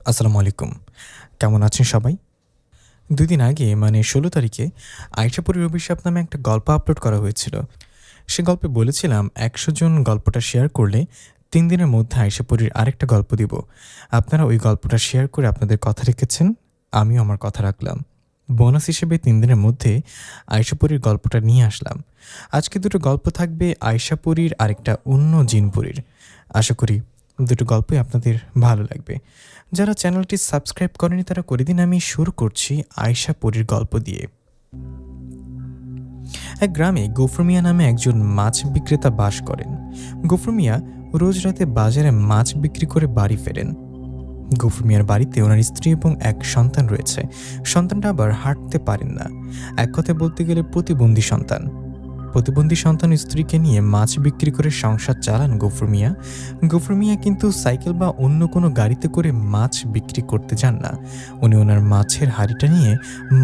আসসালামু আলাইকুম। কেমন আছেন সবাই? ২ দিন আগে মানে ১৬ তারিখে আয়েশাপুরীর অভিশাপ নামে একটা গল্প আপলোড করা হয়েছিল। সে গল্পে বলেছিলাম ১০০ জন গল্পটা শেয়ার করলে ৩ দিনের মধ্যে আয়েশাপুরীর আরেকটা গল্প দিব। আপনারা ওই গল্পটা শেয়ার করে আপনাদের কথা রেখেছেন, আমিও আমার কথা রাখলাম। বোনাস হিসেবে ৩ দিনের মধ্যে আয়েশাপুরীর গল্পটা নিয়ে আসলাম। আজকে দুটো গল্প থাকবে আয়েশাপুরীর আরেকটা অন্য জিনপুরীর। আশা করি দুটো গল্পই আপনাদের ভালো লাগবে। যারা চ্যানেলটি সাবস্ক্রাইব করেনি তারা করে দিন। আমি শুরু করছি আয়েশাপুরীর গল্প দিয়ে। এক গ্রামে গফুর মিয়া নামে একজন মাছ বিক্রেতা বাস করেন। গফুর মিয়া রোজ রাতে বাজারে মাছ বিক্রি করে বাড়ি ফেরেন। গফুর মিয়ার বাড়িতে ওনার স্ত্রী এবং এক সন্তান রয়েছে। সন্তানটা আবার হাঁটতে পারেন না, এক কথায় বলতে গেলে প্রতিবন্ধী সন্তান। প্রতিবন্ধী সন্তান স্ত্রীকে নিয়ে মাছ বিক্রি করে সংসার চালান গফুর মিয়া। গফুর মিয়া কিন্তু সাইকেল বা অন্য কোনো গাড়িতে করে মাছ বিক্রি করতে যান না। উনি ওনার মাছের হাঁড়িটা নিয়ে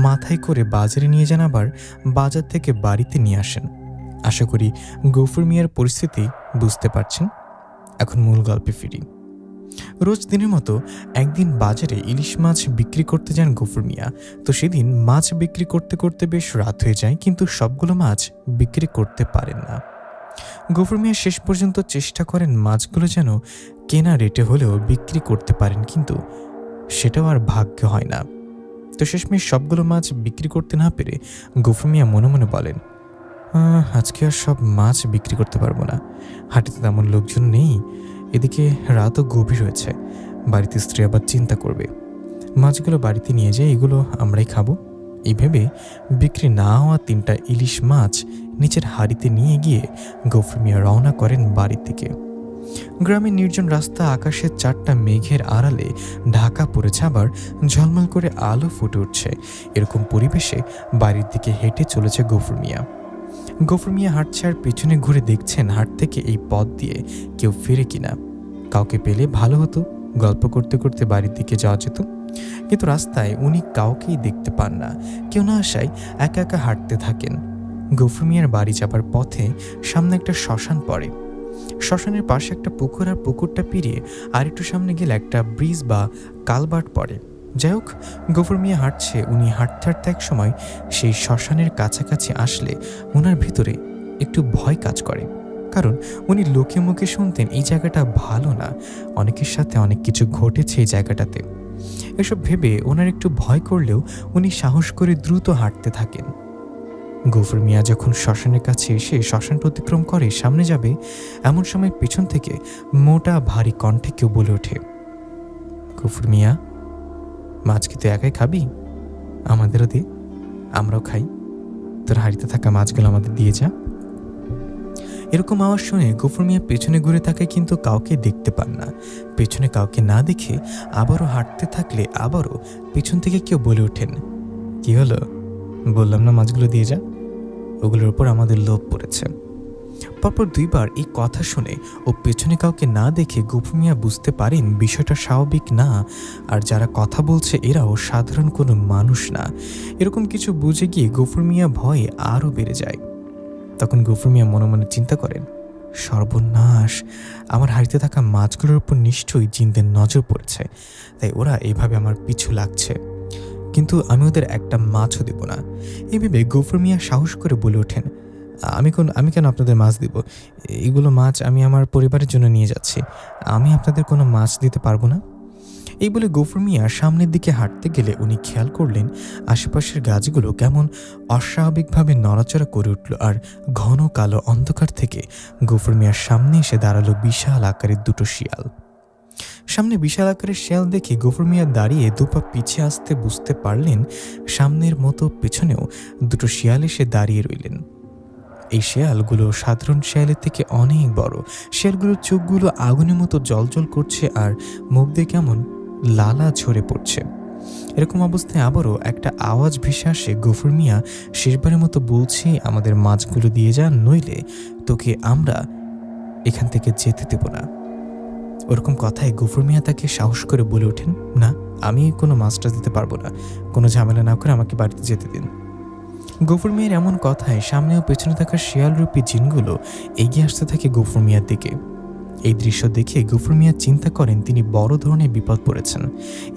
মাথায় করে বাজারে নিয়ে যান, আবার বাজার থেকে বাড়িতে নিয়ে আসেন। আশা করি গফুর মিয়ার পরিস্থিতি বুঝতে পারছেন। এখন মূল গল্পে ফিরি। রোজ দিনের মতো একদিন বাজারে ইলিশ মাছ বিক্রি করতে যান গফুর মিয়া। তো সেদিন মাছ বিক্রি করতে করতে বেশ রাত হয়ে যায়, কিন্তু সবগুলো মাছ বিক্রি করতে পারেন না। গফুর মিয়া শেষ পর্যন্ত চেষ্টা করেন মাছগুলো যেন কেনা রেটে হলেও বিক্রি করতে পারেন, কিন্তু সেটাও আর ভাগ্য হয় না। তো শেষমেশ সবগুলো মাছ বিক্রি করতে না পেরে গফুর মিয়া মনে মনে বলেন, আজকে আর সব মাছ বিক্রি করতে পারবো না। হাটে তো তেমন লোকজন নেই, এদিকে রাতও গভীর হয়েছে, বাড়িতে স্ত্রী আবার চিন্তা করবে। মাছগুলো বাড়িতে নিয়ে যেয়ে এগুলো আমরাই খাবো। এই ভেবে বিক্রি না হওয়া ৩টা ইলিশ মাছ নিচের হাড়িতে নিয়ে গিয়ে গফুর মিয়া রওনা করেন বাড়ির দিকে। গ্রামের নির্জন রাস্তা আকাশের ৪টা মেঘের আড়ালে ঢাকা পড়েছে, আবার ঝলমল করে আলো ফুটে উঠছে। এরকম পরিবেশে বাড়ির দিকে হেঁটে চলেছে গফুর মিয়া। গফুর মিয়া হাঁটছে আর পেছনে ঘুরে দেখছেন হাট থেকে এই পথ দিয়ে কেউ ফিরে কিনা। কাউকে পেলে ভালো হতো, গল্প করতে করতে বাড়ির দিকে যাওয়া যেত। কিন্তু রাস্তায় উনি কাউকেই দেখতে পান না। কেউ না আসায় একা একা হাঁটতে থাকেন। গফুর মিয়ার বাড়ি যাবার পথে সামনে একটা শ্মশান পড়ে। শ্মশানের পাশে একটা পুকুর, আর পুকুরটা পেরিয়ে আর একটু সামনে গেলে একটা ব্রিজ বা কালভার্ট পড়ে। যাই হোক, গফুর মিয়া হাঁটছে। উনি হাঁটতে হাঁটতে এক সময় সেই শ্মশানের কাছাকাছি আসলে ওনার ভিতরে একটু ভয় কাজ করে। কারণ উনি লোকে মুখে শুনতেন এই জায়গাটা ভালো না, অনেকের সাথে অনেক কিছু ঘটেছে এই জায়গাটাতে। এসব ভেবে ওনার একটু ভয় করলেও উনি সাহস করে দ্রুত হাঁটতে থাকেন। গফুর মিয়া যখন শ্মশানের কাছে এসে শ্মশানটা অতিক্রম করে সামনে যাবে, এমন সময় পেছন থেকে মোটা ভারী কণ্ঠে কেউ বলে ওঠে, গফুর মিয়া, মাছ কি তুই একাই খাবি? আমাদেরও দে, আমরাও খাই। তোর হাড়িতে থাকা মাছগুলো আমাদের দিয়ে যা। এরকম আওয়াজ শুনে গফুর মিয়া পেছনে ঘুরে তাকায়, কিন্তু কাউকে দেখতে পান না। পেছনে কাউকে না দেখে আবারও হাঁটতে থাকলে আবারও পেছন থেকে কেউ বলে ওঠেন, কি হলো? বললাম না মাছগুলো দিয়ে যা। ওগুলোর উপর আমাদের লোভ পড়েছে। পরপর ২বার এই কথা শুনে ও পেছনে কাউকে না দেখে গফুর মিয়া বুঝতে পারেন বিষয়টা স্বাভাবিক না, আর যারা কথা বলছে এরাও সাধারণ কোনো মানুষ না। এরকম কিছু বুঝে গিয়ে গফুর মিয়া ভয়ে আরও বেড়ে যায়। তখন গফুর মিয়া মনে মনে চিন্তা করেন, সর্বনাশ, আমার হাড়িতে থাকা মাছগুলোর উপর নিশ্চয়ই জিনদের নজর পড়েছে, তাই ওরা এইভাবে আমার পিছু লাগছে। কিন্তু আমি ওদের একটা মাছও দেব না। এই ভেবে গফুর মিয়া সাহস করে বলে ওঠেন, আমি কেন আপনাদের মাছ দিব? এগুলো মাছ আমি আমার পরিবারের জন্য নিয়ে যাচ্ছি, আমি আপনাদের কোনো মাছ দিতে পারবো না। এই বলে গফুর মিয়া সামনের দিকে হাঁটতে গেলে উনি খেয়াল করলেন আশেপাশের গাছগুলো কেমন অস্বাভাবিকভাবে নড়াচড়া করে উঠল, আর ঘন কালো অন্ধকার থেকে গফুর মিয়ার সামনে এসে দাঁড়ালো বিশাল আকারের দুটো শিয়াল। সামনে বিশাল আকারের শিয়াল দেখে গফুর মিয়া দাঁড়িয়ে দুপা পিছিয়ে আসতে বুঝতে পারলেন সামনের মতো পেছনেও দুটো শিয়াল এসে দাঁড়িয়ে রইলেন। এই শিয়ালগুলো সাধারণ শিয়ালের থেকে অনেক বড়। শিয়ালগুলোর চোখগুলো আগুনের মতো জ্বলজ্বল করছে, আর মুখ দিয়ে কেমন লালা ঝরে পড়ছে। এরকম অবস্থায় আবারও একটা আওয়াজ ভেসে আসে, গফুর মিয়া শেষবারের মতো বলছি, আমাদের মাছগুলো দিয়ে যান, নইলে তোকে আমরা এখান থেকে যেতে দেব না। ওরকম কথায় গফুর মিয়া তাকে সাহস করে বলে ওঠেন, না, আমি কোনো মাছটা দিতে পারবো না, কোনো ঝামেলা না করে আমাকে বাড়িতে যেতে দিন। গফুর মিয়ার এমন কথায় সামনে ও পেছনে থাকা শিয়ালরূপী জিনগুলো এগিয়ে আসতে থাকে গফুর মিয়ার দিকে। এই দৃশ্য দেখে গফুর মিয়া চিন্তা করেন তিনি বড় ধরনের বিপদ পড়েছেন।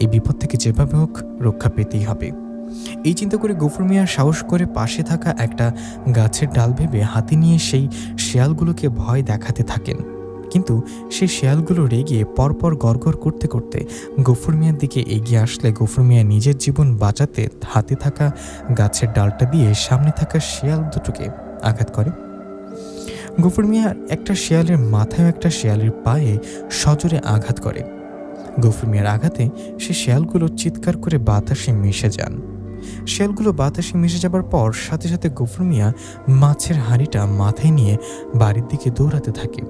এই বিপদ থেকে যেভাবে হোক রক্ষা পেতেই হবে। এই চিন্তা করে গফুর মিয়া সাহস করে পাশে থাকা একটা গাছের ডাল ভেবে হাতে নিয়ে সেই শেয়ালগুলোকে ভয় দেখাতে থাকেন। কিন্তু সেই শেয়ালগুলো রেগে পরপর গড়গড় করতে করতে গফুর মিয়ার দিকে এগিয়ে আসলে গফুর মিয়া নিজের জীবন বাঁচাতে হাতে থাকা গাছের ডালটা দিয়ে সামনে থাকা শেয়াল দুটোকে আঘাত করে। গফুর মিয়া একটা শেয়ালের মাথায় একটা শেয়ালের পায়ে সজোরে আঘাত করে। গফুর মিয়ার আঘাতে সে শেয়ালগুলো চিৎকার করে বাতাসে মিশে যান। শেয়ালগুলো বাতাসে মিশে যাবার পর সাথে সাথে গফুর মিয়া মাছের হাঁড়িটা মাথায় নিয়ে বাড়ির দিকে দৌড়াতে থাকে।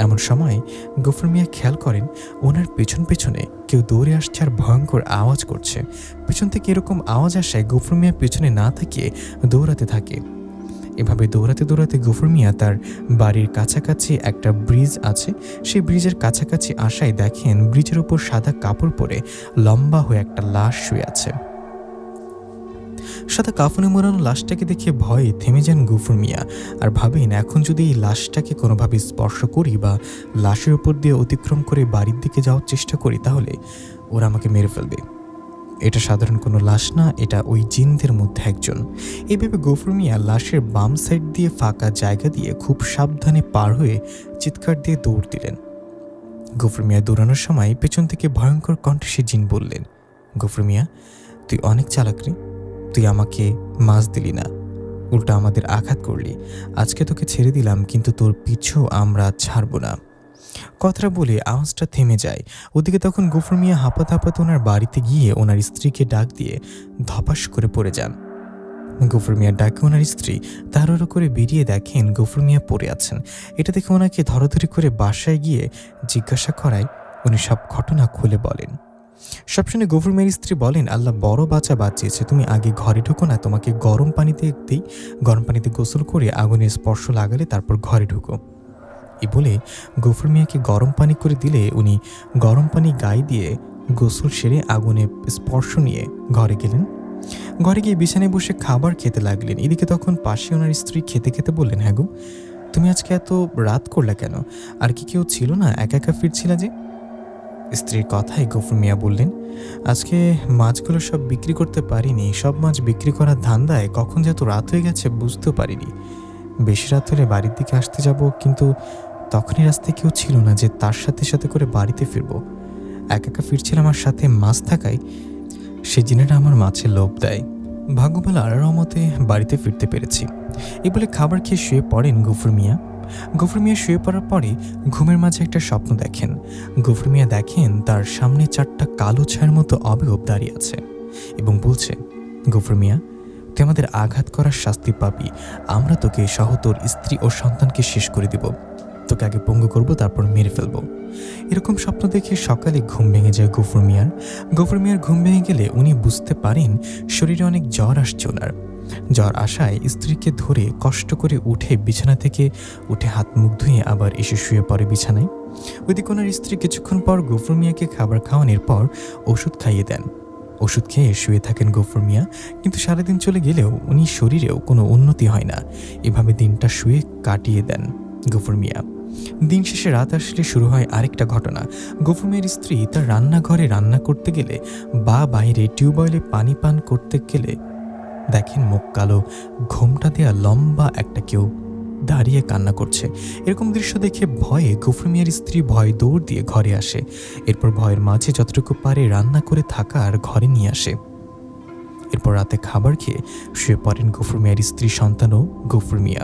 এমন সময় গফুর মিয়া খেয়াল করেন ওনার পেছন পেছনে কেউ দৌড়ে আসছে আর ভয়ঙ্কর আওয়াজ করছে। পেছন থেকে এরকম আওয়াজ আসায় গফুর মিয়া পেছনে না থাকিয়ে দৌড়াতে থাকে। এভাবে দৌড়াতে দৌড়াতে গফুর মিয়া তার বাড়ির কাছাকাছি একটা ব্রিজ আছে, সেই ব্রিজের কাছাকাছি আসায় দেখেন ব্রিজের উপর সাদা কাপড় পরে লম্বা হয়ে একটা লাশ শুয়ে আছে। সাদা কাফনে মোড়ানো লাশটাকে দেখে ভয়ে থেমে যান গফুর মিয়া আর ভাবেন এখন যদি এই লাশটাকে কোনোভাবে স্পর্শ করি বা লাশের উপর দিয়ে অতিক্রম করে বাড়ির দিকে যাওয়ার চেষ্টা করি তাহলে ওরা আমাকে মেরে ফেলবে। এটা সাধারণ কোনো লাশ না, এটা ওই জিনদের মধ্যে একজন। এইভাবে গফুর মিয়া লাশের বাম সাইড দিয়ে ফাঁকা জায়গা দিয়ে খুব সাবধানে পার হয়ে চিৎকার দিয়ে দৌড় দিলেন। গফুর মিয়া দৌড়ানোর সময় পেছন থেকে ভয়ঙ্কর কণ্ঠে সে জিন বললেন, গফুর মিয়া তুই অনেক চালাক রে, তুই আমাকে মাছ দিলি না, উল্টা আমাদের আঘাত করলি। আজকে তোকে ছেড়ে দিলাম কিন্তু তোর পিছু আমরা ছাড়ব না। কথাটা বলে আওয়াজটা থেমে যায়। ওদিকে তখন গফুর মিয়া হাঁপাতে হাঁপাতে ওনার বাড়িতে গিয়ে ওনার স্ত্রীকে ডাক দিয়ে ধপাস করে পড়ে যান। গফুর মিয়ার ডাকে ওনার স্ত্রী তাড়াহুড়ো করে বেরিয়ে দেখেন গফুর মিয়া পড়ে আছেন। এটা দেখে ওনাকে ধরাধরি করে বাসায় গিয়ে জিজ্ঞাসা করায় উনি সব ঘটনা খুলে বলেন। সব শুনে গফুর মিয়ার স্ত্রী বলেন, আল্লাহ বড় বাঁচিয়েছে, তুমি আগে ঘরে ঢুকো না, তোমাকে গরম পানিতে দিই, গরম পানিতে গোসল করে আগুনের স্পর্শ লাগালে তারপর ঘরে ঢুকো। এই বলে গফুর মিয়াকে গরম পানি করে দিলে উনি গরম পানি গায়ে দিয়ে গোসল সেরে আগুনে স্পর্শ নিয়ে ঘরে গেলেন। ঘরে গিয়ে বিছানায় বসে খাবার খেতে লাগলেন। এদিকে তখন পাশে ওনার স্ত্রী খেতে খেতে বললেন, হ্যাঁ গো তুমি আজকে এত রাত করলে কেন? আর কি কেউ ছিল না? একা একা ফিরছিলা যে? স্ত্রীর কথায় গফুর মিয়া বললেন, আজকে মাছগুলো সব বিক্রি করতে পারিনি, সব মাছ বিক্রি করার ধান্দায় কখন যে এত রাত হয়ে গেছে বুঝতেও পারিনি। বেশি রাত হলে বাড়ির দিকে আসতে যাব, কিন্তু তখনই রাস্তায় কেউ ছিল না যে তার সাথে সাথে করে বাড়িতে ফিরবো। একা একা ফিরছিলাম আর সাথে মাছ থাকায় সে জিনেরা আমার মাছের লোভ দেয়। ভাগ্য ভালো আর রহমতে বাড়িতে ফিরতে পেরেছি। এই বলে খাবার খেয়ে শুয়ে পড়েন গফুর মিয়া। গফুর মিয়া শুয়ে পড়ার পরে ঘুমের মাঝে একটা স্বপ্ন দেখেন। গফুর মিয়া দেখেন তার সামনে 4টা কালো ছায়ার মতো অবয়ব দাঁড়িয়ে আছে এবং বলছে, গফুর মিয়া তুই আমাদের আঘাত করার শাস্তি পাবি, আমরা তোকে সহ তোর স্ত্রী ও সন্তানকে শেষ করে দিব, তোকে আগে পঙ্গু করবো তারপর মেরে ফেলবো। এরকম স্বপ্ন দেখে সকালে ঘুম ভেঙে যায় গফুর মিয়ার। গফুর মিয়ার ঘুম ভেঙে গেলে উনি বুঝতে পারেন শরীরে অনেক জ্বর আসছে ওনার। জ্বর আসায় স্ত্রীকে ধরে কষ্ট করে উঠে বিছানা থেকে উঠে হাত মুখ ধুয়ে আবার এসে শুয়ে পড়ে বিছানায়। ওইদিকে ওনার স্ত্রী কিছুক্ষণ পর গফুর মিয়াকে খাবার খাওয়ানোর পর ওষুধ খাইয়ে দেন। ওষুধ খেয়ে শুয়ে থাকেন গফুর মিয়া, কিন্তু সারাদিন চলে গেলেও উনি শরীরেও কোনো উন্নতি হয় না। এভাবে দিনটা শুয়ে কাটিয়ে দেন গফুর মিয়া। দিন শেষে রাত আসলে শুরু হয় আরেকটা ঘটনা। গফুর মিয়ার স্ত্রী তার রান্নাঘরে রান্না করতে গেলে বা বাইরে টিউবওয়েলে পানি পান করতে গেলে দেখেন মুখ কালো, ঘোমটা দেয়া লম্বা একটা কেউ দাঁড়িয়ে কান্না করছে। এরকম দৃশ্য দেখে ভয়ে গফুর মিয়ার স্ত্রী ভয় দৌড় দিয়ে ঘরে আসে। এরপর ভয়ের মাঝে যতটুকু পারে রান্না করে থাকার ঘরে নিয়ে আসে। এরপর রাতে খাবার খেয়ে শুয়ে পড়েন গফুর মিয়ার স্ত্রী সন্তান ও গফুর মিয়া।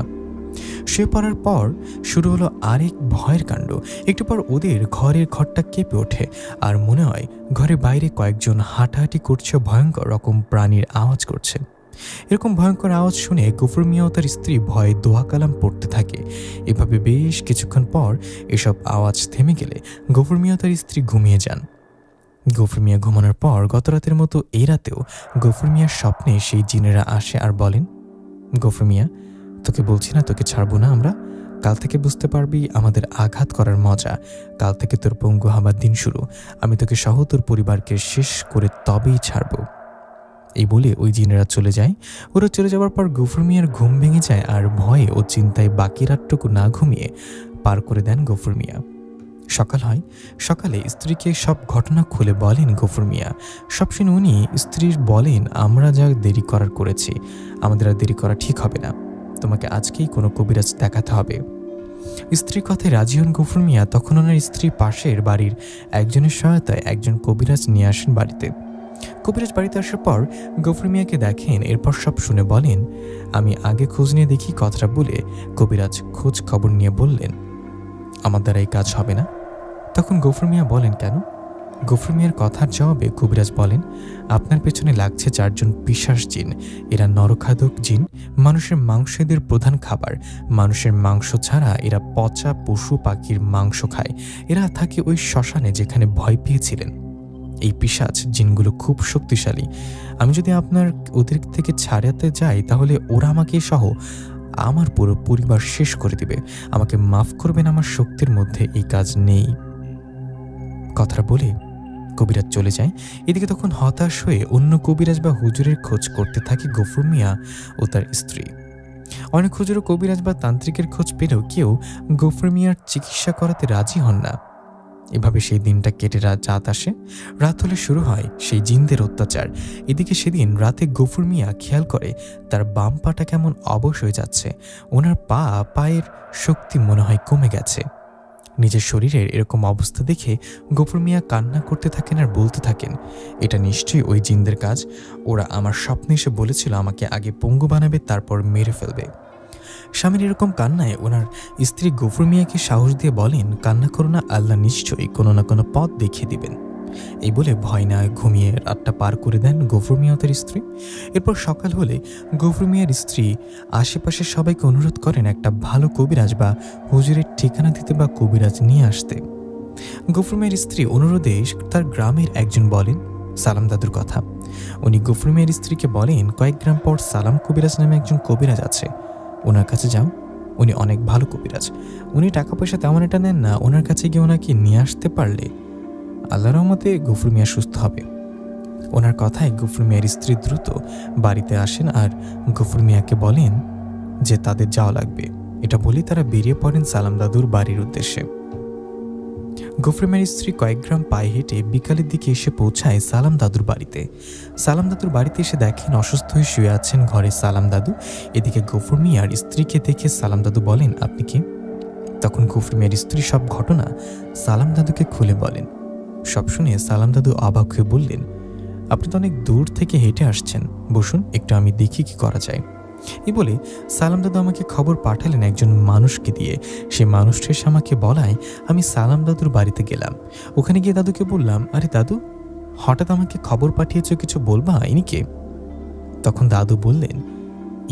শুয়ে পড়ার পর শুরু হলো আরেক ভয়ের কাণ্ড। একটু পর ওদের ঘরের ঘরটা কেঁপে ওঠে আর মনে হয় ঘরের বাইরে কয়েকজন হাঁটাহাঁটি করছে, ভয়ঙ্কর রকম প্রাণীর আওয়াজ করছে। এরকম ভয়ঙ্কর আওয়াজ শুনে গফুর মিয়া ও তার স্ত্রী ভয়ে দোয়া কালাম পড়তে থাকে। এভাবে বেশ কিছুক্ষণ পর এসব আওয়াজ থেমে গেলে গফুর মিয়া ও তার স্ত্রী ঘুমিয়ে যান। গফুর মিয়া ঘুমানোর পর গত রাতের মতো এই রাতেও গফুর মিয়ার স্বপ্নে সেই জিনেরা আসে আর বলেন, গফুর মিয়া তোকে বলছি না তোকে ছাড়বো না আমরা, কাল থেকে বুঝতে পারবি আমাদের আঘাত করার মজা, কাল থেকে তোর পঙ্গু হবার দিন শুরু, আমি তোকে সহ তোর পরিবারকে শেষ করে তবেই ছাড়বো। এই বলে ওই জিনেরা চলে যায়। ওরা চলে যাওয়ার পর গফুর মিয়ার ঘুম ভেঙে যায় আর ভয়ে ও চিন্তায় বাকি রাতটুকু না ঘুমিয়ে পার করে দেন গফুর মিয়া। সকাল হয়। সকালে স্ত্রীকে সব ঘটনা খুলে বলেন গফুর মিয়া। সব শুনে উনি স্ত্রীর বলেন, আমরা যা দেরি করার করেছি, আমাদের আর দেরি করা ঠিক হবে না, তোমাকে আজকেই কোনো কবিরাজ দেখাতে হবে। স্ত্রীর কথায় রাজি হন গফুর মিয়া। তখন ওনার স্ত্রী পাশের বাড়ির একজনের সহায়তায় একজন কবিরাজ নিয়ে আসেন বাড়িতে। কবিরাজ বাড়িতে আসার পর গফুর মিয়াকে দেখেন, এরপর সব শুনে বলেন, আমি আগে খোঁজ নিয়ে দেখি কথাটা বলে কবিরাজ খোঁজ খবর নিয়ে বললেন, আমার দ্বারা এই কাজ হবে না। তখন গফুর মিয়া বলেন, কেন? গফুর মিয়ার কথার জবাবে কবিরাজ বলেন, আপনার পেছনে লাগছে 4 জন পিশাচ জিন। এরা নরখাদক জিন, মানুষের মাংস এদের প্রধান খাবার। মানুষের মাংস ছাড়া এরা পচা পশু পাখির মাংস খায়। এরা থাকে ওই শ্মশানে যেখানে ভয় পেয়েছিলেন। এই পিশাচ জিনগুলো খুব শক্তিশালী। আমি যদি আপনার ওদের থেকে ছাড়াতে যাই তাহলে ওরা আমাকে সহ আমার পুরো পরিবার শেষ করে দিবে। আমাকে মাফ করবেন, আমার শক্তির মধ্যে এই কাজ নেই। কথাটা বলে কবিরাজ চলে যায়। এদিকে তখন হতাশ হয়ে অন্য কবিরাজ বা হুজুরের খোঁজ করতে থাকে গফুর মিয়া ও তার স্ত্রী। অনেক হুজুর ও কবিরাজ বা তান্ত্রিকের খোঁজ পেলেও কেউ গফুর মিয়ার চিকিৎসা করাতে রাজি হন না। এভাবে সেই দিনটা কেটে রাত আসে। রাত হলে শুরু হয় সেই জিনদের অত্যাচার। এদিকে সেদিন রাতে গফুর মিয়া খেয়াল করে তার বাম পাটা কেমন অবশ হয়ে যাচ্ছে। ওনার পায়ের শক্তি মনে হয় কমে গেছে। নিজের শরীরের এরকম অবস্থা দেখে গফুর মিয়া কান্না করতে থাকেন আর বলতে থাকেন, এটা নিশ্চয়ই ওই জিনদের কাজ। ওরা আমার স্বপ্নে এসে বলেছিল আমাকে আগে পঙ্গু বানাবে, তারপর মেরে ফেলবে। স্বামীর এরকম কান্নায় ওনার স্ত্রী গফুর মিয়াকে সাহস দিয়ে বলেন, কান্না করো না, আল্লাহ নিশ্চয়ই কোনো না কোনো পথ দেখিয়ে দিবেন। এই বলে ভয় না ঘুমিয়ে রাতটা পার করে দেন গফুর মিয়া ও তার স্ত্রী। এরপর সকাল হলে গফুর মিয়ার স্ত্রী আশেপাশের সবাইকে অনুরোধ করেন একটা ভালো কবিরাজ বা হুজুরের ঠিকানা দিতে বা কবিরাজ নিয়ে আসতে। গফুর মিয়ার স্ত্রী অনুরোধে তার গ্রামের একজন বলেন সালাম দাদুর কথা। উনি গফুর মিয়ার স্ত্রীকে বলেন, কয়েক গ্রাম পর সালাম কবিরাজ নামে একজন কবিরাজ আছে, ওনার কাছে যাও, উনি অনেক ভালো কবিরাজ। উনি টাকা পয়সা তেমন এটা নেন না। ওনার কাছে গিয়ে ওনাকে নিয়ে আসতে পারলে আল্লাহর রহমতে গফুর মিয়া সুস্থ হবে। ওনার কথায় গফুর মিয়ার স্ত্রী দ্রুত বাড়িতে আসেন আর গফুর মিয়াকে বলেন যে তাদের যাওয়া লাগবে। এটা বলেই তারা বেরিয়ে পড়েন সালাম দাদুর বাড়ির উদ্দেশ্যে। গফুর মিয়ার স্ত্রী কয়েক গ্রাম পায়ে হেঁটে বিকালের দিকে এসে পৌঁছায় সালাম দাদুর বাড়িতে। সালাম দাদুর বাড়িতে এসে দেখেন অসুস্থ হয়ে শুয়ে আছেন ঘরে সালাম দাদু। এদিকে গফুর মিয়ার স্ত্রীকে দেখে সালাম দাদু বলেন, আপনি কি? তখন গফুর মিয়ার স্ত্রী সব ঘটনা সালাম দাদুকে খুলে বলেন। সব শুনে সালাম দাদু অবাক হয়ে বললেন, আপনি তো অনেক দূর থেকে হেঁটে আসছেন, বসুন, একটু আমি দেখি কি করা যায়। এই বলে সালাম দাদু আমাকে খবর পাঠালেন একজন মানুষকে দিয়ে। সে মানুষটা এসে আমাকে বলায় আমি সালাম দাদুর বাড়িতে গেলাম। ওখানে গিয়ে দাদুকে বললাম, আরে দাদু, হঠাৎ আমাকে খবর পাঠিয়েছ, কিছু বলবা, ইনি কে? তখন দাদু বললেন,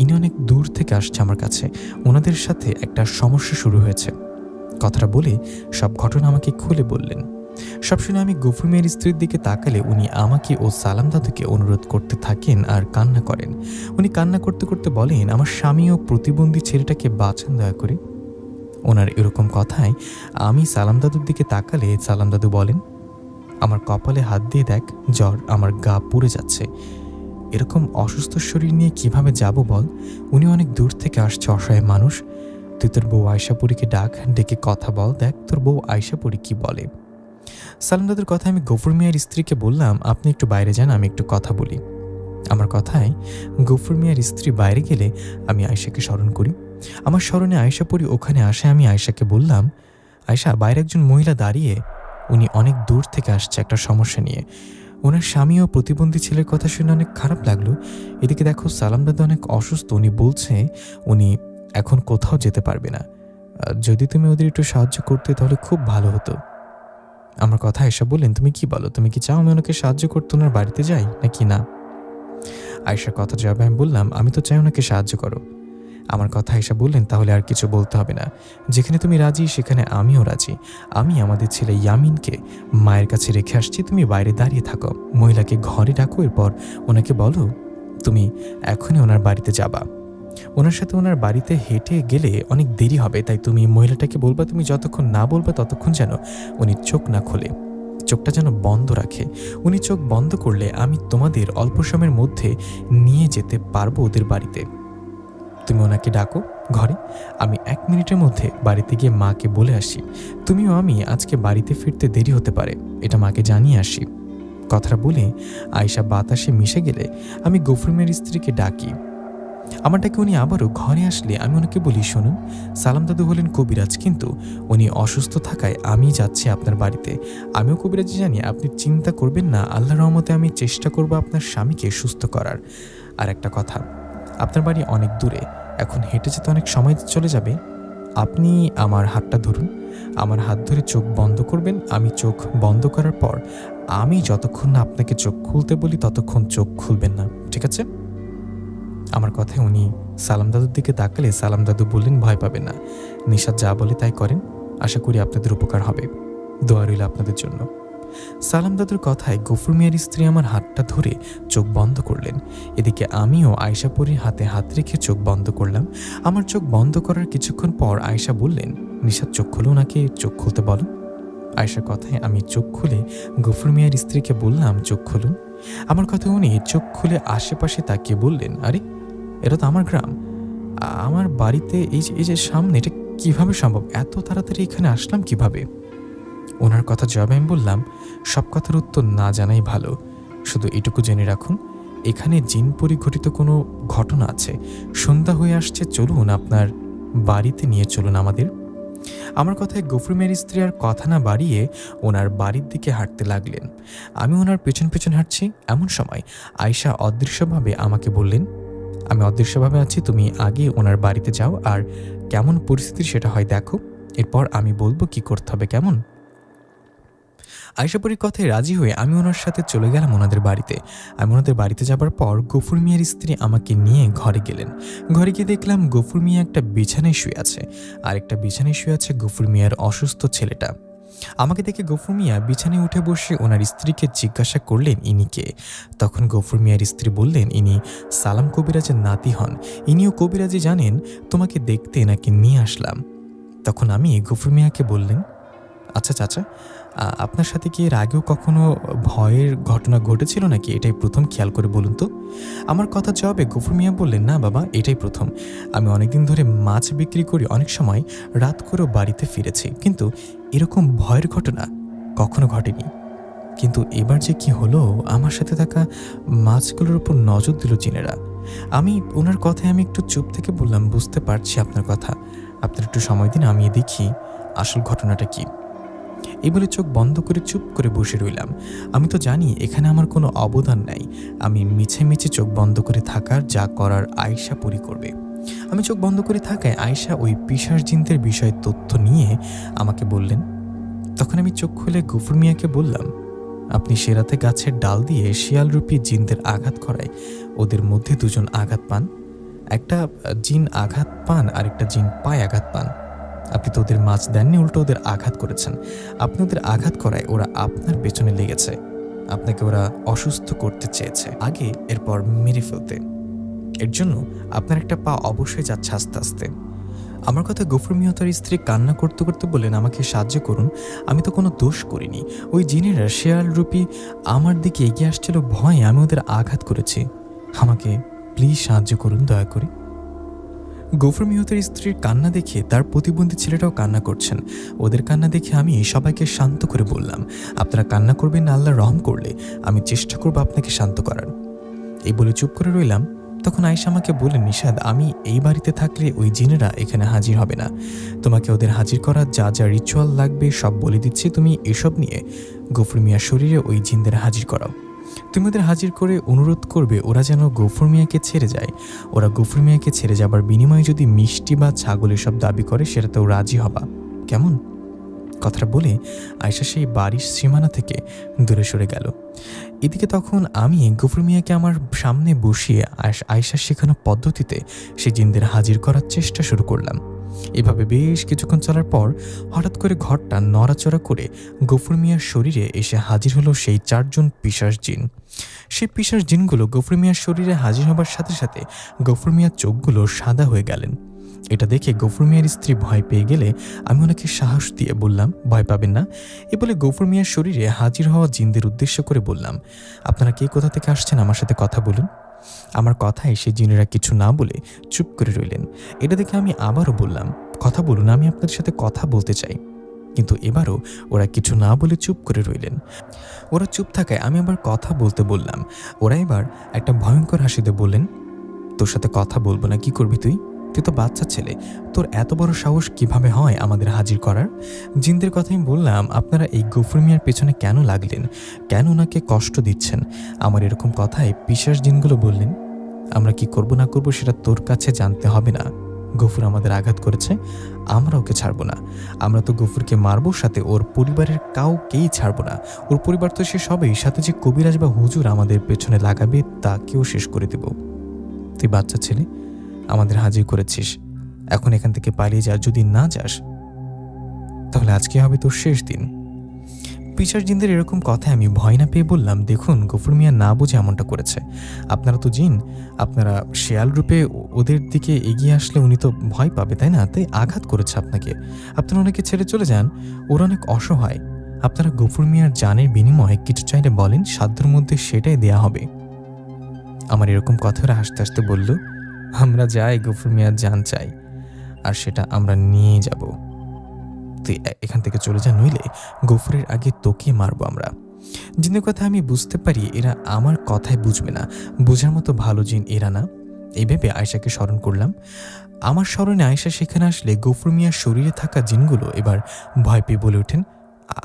ইনি অনেক দূর থেকে আসছে আমার কাছে, ওনাদের সাথে একটা সমস্যা শুরু হয়েছে। কথাটা বলে সব ঘটনা আমাকে খুলে বললেন। সব শুনে আমি গফুর মিয়ার স্ত্রীর দিকে তাকালে উনি আমাকে ও সালাম দাদুকে অনুরোধ করতে থাকেন আর কান্না করেন। উনি কান্না করতে করতে বলেন, আমার স্বামী ও প্রতিবন্ধী ছেলেটাকে বাঁচান দয়া করে। ওনার এরকম কথায় আমি সালাম দাদুর দিকে তাকালে সালাম দাদু বলেন, আমার কপালে হাত দিয়ে দেখ, জ্বর, আমার গা পুড়ে যাচ্ছে। এরকম অসুস্থ শরীর নিয়ে কিভাবে যাব বল? উনি অনেক দূর থেকে আসছে, অসহায় মানুষ। তুই তোর বউ আয়শাপুরীকে ডেকে কথা বল, দেখ তোর বউ আয়শাপুরী কি বলে। সালাম দাদুর কথায় আমি গফুর মিয়ার স্ত্রীকে বললাম, আপনি একটু বাইরে যান, আমি একটু কথা বলি। আমার কথায় গফুর মিয়ার স্ত্রী বাইরে গেলে আমি আয়শাকে স্মরণ করি। আমার স্মরণে আয়শাপুরী ওখানে আসে। আমি আয়শাকে বললাম, আয়শা, বাইরে একজন মহিলা দাঁড়িয়ে, উনি অনেক দূর থেকে আসছে একটা সমস্যা নিয়ে। ওনার স্বামী ও প্রতিবন্ধী ছেলের কথা শুনে অনেক খারাপ লাগলো। এদিকে দেখো সালাম দাদু অনেক অসুস্থ, উনি বলছে উনি এখন কোথাও যেতে পারবে না। যদি তুমি ওদের একটু সাহায্য করতে তাহলে খুব ভালো হতো। আমার কথা আয়শা বললেন, তুমি কি বলো, তুমি কি চাও আমি ওনাকে সাহায্য করতে ওনার বাড়িতে যাই নাকি না? আয়শার কথা জবাবে আমি বললাম, আমি তো চাই ওনাকে সাহায্য করো। আমার কথা আয়শা বললেন, তাহলে আর কিছু বলতে হবে না, যেখানে তুমি রাজি সেখানে আমিও রাজি। আমি আমাদের ছেলে ইয়ামিনকে মায়ের কাছে রেখে আসছি, তুমি বাইরে দাঁড়িয়ে থাকো, মহিলাকে ঘরে ডাকো, এরপর ওনাকে বলো তুমি এখনই ওনার বাড়িতে যাবা। ওনার সাথে ওনার বাড়িতে হেঁটে গেলে অনেক দেরি হবে, তাই তুমি মহিলাটাকে বলবা তুমি যতক্ষণ না বলবা ততক্ষণ যেন উনি চোখ না খোলে, চোখটা যেন বন্ধ রাখে। উনি চোখ বন্ধ করলে আমি তোমাদের অল্প সময়ের মধ্যে নিয়ে যেতে পারবো ওদের বাড়িতে। তুমি ওনাকে ডাকো, ঘরে। আমি 1 মিনিটের মধ্যে বাড়িতে গিয়ে মাকে বলে আসি, তুমিও আমি আজকে বাড়িতে ফিরতে দেরি হতে পারে, এটা মাকে জানিয়ে আসি। কথাটা বলে আয়েশা বাতাসে মিশে গেলে আমি গফুর মিয়ার স্ত্রীকে ডাকি। আমার ডাকে উনি আবারও ঘরে আসলে আমি ওনাকে বলি, শুনুন, সালাম দাদু হলেন কবিরাজ, কিন্তু উনি অসুস্থ থাকায় আমি যাচ্ছি আপনার বাড়িতে। আমিও কবিরাজি জানি, আপনি চিন্তা করবেন না, আল্লাহর রহমতে আমি চেষ্টা করব আপনার স্বামীকে সুস্থ করার। আর একটা কথা, আপনার বাড়ি অনেক দূরে, এখন হেঁটে যেতে অনেক সময় চলে যাবে। আপনি আমার হাতটা ধরুন, আমার হাত ধরে চোখ বন্ধ করবেন। আমি চোখ বন্ধ করার পর আমি যতক্ষণ না আপনাকে চোখ খুলতে বলি ততক্ষণ চোখ খুলবেন না, ঠিক আছে? আমার কথায় উনি সালাম দাদুর দিকে তাকালে সালাম দাদু বললেন, ভয় পাবেন না, নিশাত যা বলে তাই করেন, আশা করি আপনাদের উপকার হবে, দোয়া রইল আপনাদের জন্য। সালাম দাদুর কথায় গফুর মিয়ার স্ত্রী আমার হাতটা ধরে চোখ বন্ধ করলেন। এদিকে আমিও আয়েশা পরীর হাতে হাত রেখে চোখ বন্ধ করলাম। আমার চোখ বন্ধ করার কিছুক্ষণ পর আয়েশা বললেন, নিশাত চোখ খুলে ওনাকে চোখ খুলতে বলো। আয়েশার কথায় আমি চোখ খুলে গফুর মিয়ার স্ত্রীকে বললাম, চোখ খুলুন। আমার কথা উনি চোখ খুলে আশেপাশে তাকিয়ে বললেন, আরে এটা তো আমার গ্রাম, আমার বাড়িতে এই যে সামনে, এটা কিভাবে সম্ভব? এত তাড়াতাড়ি এখানে আসলাম কিভাবে? ওনার কথা জবাবে আমি বললাম, সব কথার উত্তর না জানাই ভালো, শুধু এটুকু জেনে রাখুন, এখানে জিন পরিঘটিত কোনো ঘটনা আছে। সন্ধ্যা হয়ে আসছে, চলুন আপনার বাড়িতে নিয়ে চলুন আমাদের। আমার কথায় গফুর মিয়ার স্ত্রী আর কথা না বাড়িয়ে ওনার বাড়ির দিকে হাঁটতে লাগলেন। আমি ওনার পেছন পেছন হাঁটছি। এমন সময় আয়েশা অদৃশ্যভাবে আমাকে বললেন, আমি অদৃশ্যভাবে আছি, তুমি আগে ওনার বাড়িতে যাও, আর কেমন পরিস্থিতি সেটা হয় দেখো, এরপর আমি বলবো কি করতে হবে, কেমন? আয়েশা পরীর কথায় রাজি হয়ে আমি ওনার সাথে চলে গেলাম ওনাদের বাড়িতে। আমি ওনাদের বাড়িতে যাবার পর গফুর মিয়ার স্ত্রী আমাকে নিয়ে ঘরে গেলেন। ঘরে গিয়ে দেখলাম গফুর মিয়া একটা বিছানায় শুয়ে আছে, আর একটা বিছানায় শুয়ে আছে গফুর মিয়ার অসুস্থ ছেলেটা। আমাকে দেখে গফুর মিয়া বিছানায় উঠে বসে ওনার স্ত্রীকে জিজ্ঞাসা করলেন, ইনি কে? তখন গফুর মিয়ার স্ত্রী বললেন, ইনি সালাম কবিরাজের নাতি হন, ইনিও কবিরাজি জানেন, তোমাকে দেখতে নাকি নিয়ে আসলাম। তখন আমি গফুর মিয়াকে বললেন, আচ্ছা চাচা, আপনার সাথে কি এর আগেও কখনো ভয়ের ঘটনা ঘটেছিল নাকি? এটাই প্রথম, খেয়াল করে বলুন তো। আমার কথা জবাবে গফুর মিয়া বললেন, না বাবা, এটাই প্রথম। আমি অনেকদিন ধরে মাছ বিক্রি করি, অনেক সময় রাত করেও বাড়িতে ফিরেছি, কিন্তু এরকম ভয়ের ঘটনা কখনো ঘটেনি। কিন্তু এবার যে কি হলো, আমার সাথে থাকা মাছগুলোর উপর নজর দিল জিনেরা। আমি ওনার কথায় আমি একটু চুপ থেকে বললাম, বুঝতে পারছি আপনার কথা, আপনার একটু সময় দিন, আমি দেখি আসল ঘটনাটা কি। এই বলে চোখ বন্ধ করে চুপ করে বসে রইলাম। আমি তো জানি এখানে আমার কোনো অবদান নাই, আমি মিছে মিছে চোখ বন্ধ করে থাকার যা করার আয়েশা পরি করবে। আমি চোখ বন্ধ করে থাকায় আয়েশা ওই পিশাচ জিনদের বিষয়ে তথ্য নিয়ে আমাকে বললেন। তখন আমি চোখ খুলে গফুর মিয়াকে বললাম, আপনি সে রাতে গাছের ডাল দিয়ে শিয়ালরূপী জিনদের আঘাত করায় ওদের মধ্যে দুজন আঘাত পান, একটা জিন আঘাত পান আর একটা জিন পায়ে আঘাত পান। আপনি তো ওদের মাছ দেননি, উল্টো ওদের আঘাত করেছেন। আপনি ওদের আঘাত করায় ওরা আপনার পেছনে লেগেছে, আপনাকে ওরা অসুস্থ করতে চেয়েছে আগে, এরপর মেরে ফেলতে। এর জন্য আপনার একটা পা অবশ্যই যাচ্ছে আস্তে আস্তে। আমার কথা গফুর মিয়া তার স্ত্রী কান্না করতে করতে বললেন, আমাকে সাহায্য করুন, আমি তো কোনো দোষ করিনি, ওই জিনেরা শেয়াল রূপী আমার দিকে এগিয়ে আসছিল, ভয়ে আমি ওদের আঘাত করেছি, আমাকে প্লিজ সাহায্য করুন দয়া করে। গফুর মিহতের স্ত্রীর কান্না দেখে তার প্রতিবন্ধী ছেলেটাও কান্না করছেন। ওদের কান্না দেখে আমি সবাইকে শান্ত করে বললাম, আপনারা কান্না করবেন না, আল্লাহ রহম করলে আমি চেষ্টা করব আপনাকে শান্ত করার। এই বলে চুপ করে রইলাম। তখন আয়েশা আমাকে বললেন, নিশাদ, আমি এই বাড়িতে থাকলে ওই জিনেরা এখানে হাজির হবে না, তোমাকে ওদের হাজির করার যা যা রিচুয়াল লাগবে সব বলে দিচ্ছি, তুমি এসব নিয়ে গফুর মিয়ার শরীরে ওই জিনদের হাজির করাও। তুমি ওদের হাজির করে অনুরোধ করবে ওরা যেন গফুর মিয়াকে ছেড়ে যায়। ওরা গফুর মিয়াকে ছেড়ে যাবার বিনিময়ে যদি মিষ্টি বা ছাগল এসব দাবি করে সেটাতেও রাজি হবা, কেমন? কথাটা বলে আয়েশা সেই বাড়ির সীমানা থেকে দূরে সরে গেল। এদিকে তখন আমি গফুর মিয়াকে আমার সামনে বসিয়ে আয়েশার শেখানো পদ্ধতিতে সেই জিনদের হাজির করার চেষ্টা শুরু করলাম। এভাবে বেশ কিছুক্ষণ চলার পর হঠাৎ করে ঘরটা নড়াচড়া করে গফুর মিয়ার শরীরে এসে হাজির হলো সেই 4 জন পিশাচ জিন। সেই পিশাচ জিনগুলো গফুর মিয়ার শরীরে হাজির হবার সাথে সাথে গফুর মিয়ার চোখগুলো সাদা হয়ে গেলেন। এটা দেখে গফুর মিয়ার স্ত্রী ভয় পেয়ে গেলে আমি ওনাকে সাহস দিয়ে বললাম, ভয় পাবেন না। এ বলে গফুর মিয়ার শরীরে হাজির হওয়া জিনদের উদ্দেশ্য করে বললাম, আপনারা কে কোথা থেকে আসছেন, আমার সাথে কথা বলুন। আমার কথায় সেই জিনেরা কিছু না বলে চুপ করে রইলেন। এটা দেখে আমি আবারও বললাম, কথা বলুন, আমি আপনাদের সাথে কথা বলতে চাই। কিন্তু এবারও ওরা কিছু না বলে চুপ করে রইলেন। ওরা চুপ থাকায় আমি আবার কথা বলতে বললাম। ওরা এবার একটা ভয়ঙ্কর হাসিতে বললেন, তোর সাথে কথা বলবো না, কি করবি তুই? তুই তো বাচ্চা ছেলে, তোর এত বড় সাহস কিভাবে হয় আমাদের হাজির করার? জিনদের কথা আমি বললাম, আপনারা এই গফুর মিয়ার পেছনে কেন লাগলেন, কেন ওনাকে কষ্ট দিচ্ছেন? আমার এরকম কথায় পিশাচ জিনগুলো বললেন, আমরা কি করব না করব সেটা তোর কাছে জানতে হবে না। গফুর আমাদের আঘাত করেছে, আমরা ওকে ছাড়বো না। আমরা তো গফুরকে মারবো, সাথে ওর পরিবারের কাউকেই ছাড়বো না। ওর পরিবার তো শেষ হবেই, সাথে যে কবিরাজ বা হুজুর আমাদের পেছনে লাগাবে তাকেও শেষ করে দেব। তুই বাচ্চা ছেলে, আমাদের হাজির করেছিস, এখন এখান থেকে পালিয়ে যা। যদি না যাস তাহলে আজকে হবে তোর শেষ দিন। পিশাচ জিনদের এরকম কথায় আমি ভয় না পেয়ে বললাম, দেখুন গফুর মিয়া না বুঝে এমনটা করেছে। আপনারা তো জিন, আপনারা শেয়াল রূপে ওদের দিকে এগিয়ে আসলে উনি তো ভয় পাবে, তাই না? তাই আঘাত করেছে আপনাকে। আপনারা ওনাকে ছেড়ে চলে যান, ওরা অনেক অসহায়। আপনারা গফুর মিয়ার জানের বিনিময়ে কিছু চাইলে বলেন, সাধ্যের মধ্যে সেটাই দেয়া হবে। আমার এরকম কথা ওরা হাসতে হাসতে বলল, আমরা যাই গফুর মিয়ার জান চাই, আর সেটা আমরা নিয়ে যাব। তুই এখান থেকে চলে যা, নইলে গফুরের আগে তোকে মারবো আমরা। জিনের কথা আমি বুঝতে পারি এরা আমার কথায় বুঝবে না, বোঝার মতো ভালো জিন এরা না। এই ভেবে আয়েশাকে স্মরণ করলাম। আমার স্মরণে আয়েশা সেখানে আসলে গফুর মিয়ার শরীরে থাকা জিনগুলো এবার ভয় পেয়ে বলে ওঠেন,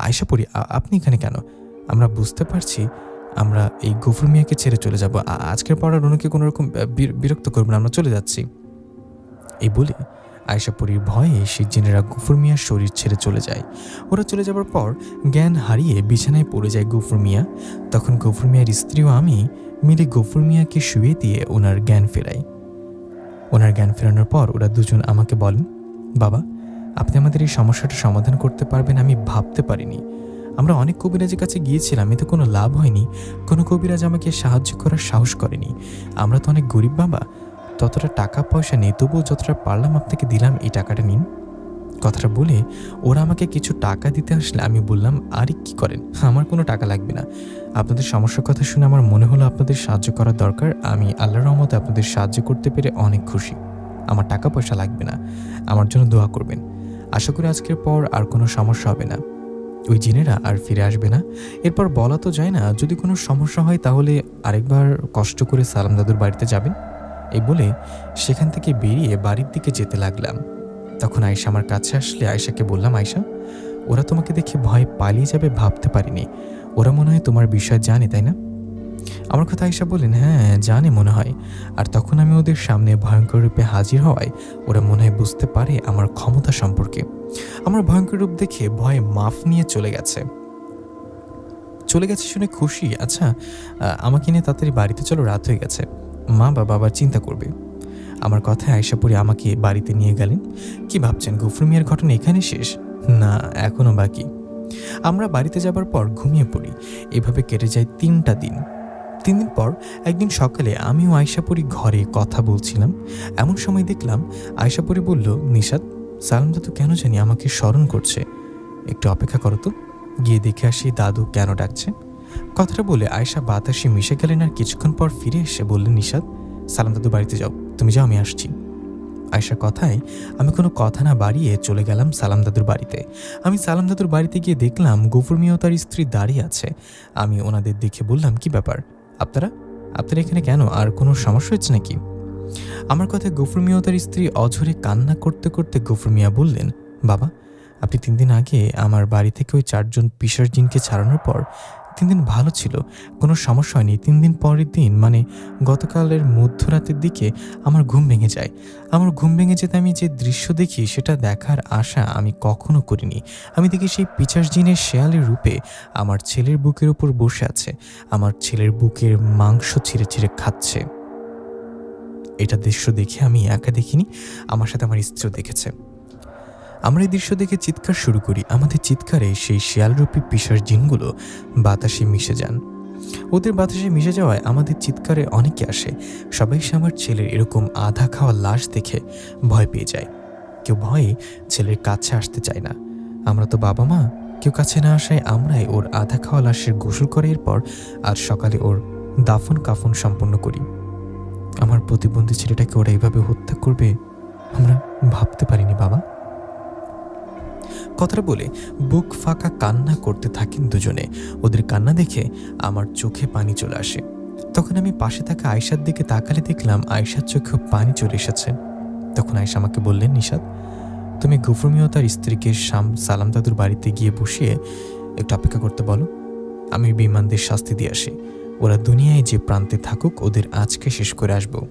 আয়েশা পড়ি, আপনি এখানে কেন? আমরা বুঝতে পারছি, আমরা এই গফুর মিয়াকে ছেড়ে চলে যাব। আজকের পর আর ওনাকে কোনো রকম বিরক্ত করবো না, আমরা চলে যাচ্ছি। এই বলে আয়েশাপুরীর ভয়ে সেই জিনেরা গফুর মিয়ার শরীর ছেড়ে চলে যায়। ওরা চলে যাবার পর জ্ঞান হারিয়ে বিছানায় পড়ে যায় গফুর মিয়া। তখন গফুর মিয়ার স্ত্রী ও আমি মিলে গফুর মিয়াকে শুয়ে দিয়ে ওনার জ্ঞান ফেরাই। ওনার জ্ঞান ফেরানোর পর ওরা দুজন আমাকে বলেন, বাবা, আপনি আমাদের এই সমস্যাটা সমাধান করতে পারবেন আমি ভাবতে পারিনি। আমরা অনেক কবিরাজের কাছে গিয়েছিলাম, এতে কোনো লাভ হয়নি। কোনো কবিরাজ আমাকে সাহায্য করার সাহস করেনি। আমরা তো অনেক গরিব বাবা, ততটা টাকা পয়সা নেই, তবুও যতটা পারলাম আপনাকে দিলাম, এই টাকাটা নিন। কথাটা বলে ওরা আমাকে কিছু টাকা দিতে আসলে আমি বললাম, আরে কি করেন, আমার কোনো টাকা লাগবে না। আপনাদের সমস্যার কথা শুনে আমার মনে হলো আপনাদের সাহায্য করা দরকার। আমি আল্লাহর রহমতে আপনাদের সাহায্য করতে পেরে অনেক খুশি। আমার টাকা পয়সা লাগবে না, আমার জন্য দোয়া করবেন। আশা করি আজকের পর আর কোনো সমস্যা হবে না, ওই জিনেরা আর ফিরে আসবে না। এরপর বলা তো যায় না, যদি কোনো সমস্যা হয় তাহলে আরেকবার কষ্ট করে সালাম দাদুর বাড়িতে যাবেন। এই বলে সেখান থেকে বেরিয়ে বাড়ির দিকে যেতে লাগলাম। তখন আয়েশা আমার কাছে আসলে আয়েশাকে বললাম, আয়েশা, ওরা তোমাকে দেখে ভয় পালিয়ে যাবে ভাবতে পারিনি। ওরা মনে হয় তোমার বিষয় জানে, তাই না? আমার কথা আয়েশা বললেন, হ্যাঁ জানে মনে হয়। আর তখন আমি ওদের সামনে ভয়ঙ্কর রূপে হাজির হওয়ায় ওরা মনে হয় বুঝতে পারে আমার ক্ষমতা সম্পর্কে। আমার ভয়ঙ্কর রূপ দেখে ভয়ে মাফ নিয়ে চলে গেছে শুনে খুশি। আচ্ছা, আমাকে নিয়ে তাড়াতাড়ি বাড়িতে চলো, রাত হয়ে গেছে, মা বা বাবার চিন্তা করবে। আমার কথায় আয়েশাপুরি আমাকে বাড়িতে নিয়ে গেলেন। কি ভাবছেন গফুর মিয়ার ঘটনা এখানে শেষ? না, এখনো বাকি। আমরা বাড়িতে যাবার পর ঘুমিয়ে পড়ি। এভাবে কেটে যায় 3টা দিন। 3 দিন পর একদিন সকালে আমি ও আয়েশাপুরি ঘরে কথা বলছিলাম। এমন সময় দেখলাম আয়েশাপুরি বলল, নিশাত, সালাম দাদু কেন জানি আমাকে স্মরণ করছে, একটু অপেক্ষা করো তো, গিয়ে দেখে আসি দাদু কেন ডাকছে। কথাটা বলে আয়েশা বাতাসে মিশে গেলেন, আর কিছুক্ষণ পর ফিরে এসে বললেন, নিশাত, সালাম দাদু বাড়িতে যাও, তুমি যাও, আমি আসছি। আয়েশার কথায় আমি কোনো কথা না বাড়িয়ে চলে গেলাম সালাম দাদুর বাড়িতে। আমি সালাম দাদুর বাড়িতে গিয়ে দেখলাম গফুর মিয়া ও তার স্ত্রী দাঁড়িয়ে আছে। আমি ওনাদের দেখে বললাম, কি ব্যাপার, আপনারা এখানে কেন? আর কোনো সমস্যা হচ্ছে নাকি? আমার কথায় গফুর মিয়া ও তার স্ত্রী অঝরে কান্না করতে করতে গফুর মিয়া বললেন, বাবা, আপনি 3 দিন আগে আমার বাড়ি থেকে ওই 4 জন পিশাচ জিনকে ছাড়ানোর পর 3 দিন ভালো ছিল, কোনো সমস্যা হয়নি। 3 দিন পরের দিন মানে গতকালের মধ্যরাতের দিকে আমার ঘুম ভেঙে যায়। আমার ঘুম ভেঙে যেতে আমি যে দৃশ্য দেখি সেটা দেখার আশা আমি কখনো করিনি। আমি দেখি সেই পিশাচ জিনের শেয়ালের রূপে আমার ছেলের বুকের উপর বসে আছে, আমার ছেলের বুকের মাংস ছিঁড়ে ছিঁড়ে খাচ্ছে। এটা দৃশ্য দেখে আমি একা দেখিনি, আমার সাথে আমার স্ত্রীও দেখেছে। আমরা এই দৃশ্য দেখে চিৎকার শুরু করি। আমাদের চিৎকারে সেই শেয়ালরূপী পিশাচ জিনগুলো বাতাসে মিশে যান। ওদের বাতাসে মিশে যাওয়ায় আমাদের চিৎকারে অনেকে আসে। সবাই এসে আমার ছেলের এরকম আধা খাওয়া লাশ দেখে ভয় পেয়ে যায়। কেউ ভয়ে ছেলের কাছে আসতে চায় না। আমরা তো বাবা মা, কেউ কাছে না আসায় আমরাই ওর আধা খাওয়া লাশের গোসল করে এরপর আজ সকালে ওর দাফন কাফন সম্পন্ন করি। আমার প্রতিবন্ধী ছেলেটাকে ওরা এইভাবে হত্যা করবে আমরা ভাবতে পারিনি বাবা। কথাটা বলে বুক ফাঁকা কান্না করতে থাকেন দুজনে। ওদের কান্না দেখে আমার চোখে পানি চলে আসে। তখন আমি পাশে থাকা আয়শার দিকে তাকালে দেখলাম আয়শার চোখে পানি চলে এসেছে। তখন আয়শা আমাকে বললেন, নিশাত, তুমি গফুর মিয়া তার স্ত্রীকে সালাম দাদুর বাড়িতে গিয়ে বসিয়ে একটু অপেক্ষা করতে বলো। আমি বেঈমানদের শাস্তি দিয়ে আসি। ওরা দুনিয়ায় যে প্রান্তে থাকুক ওদের আজকে শেষ করে আসবো।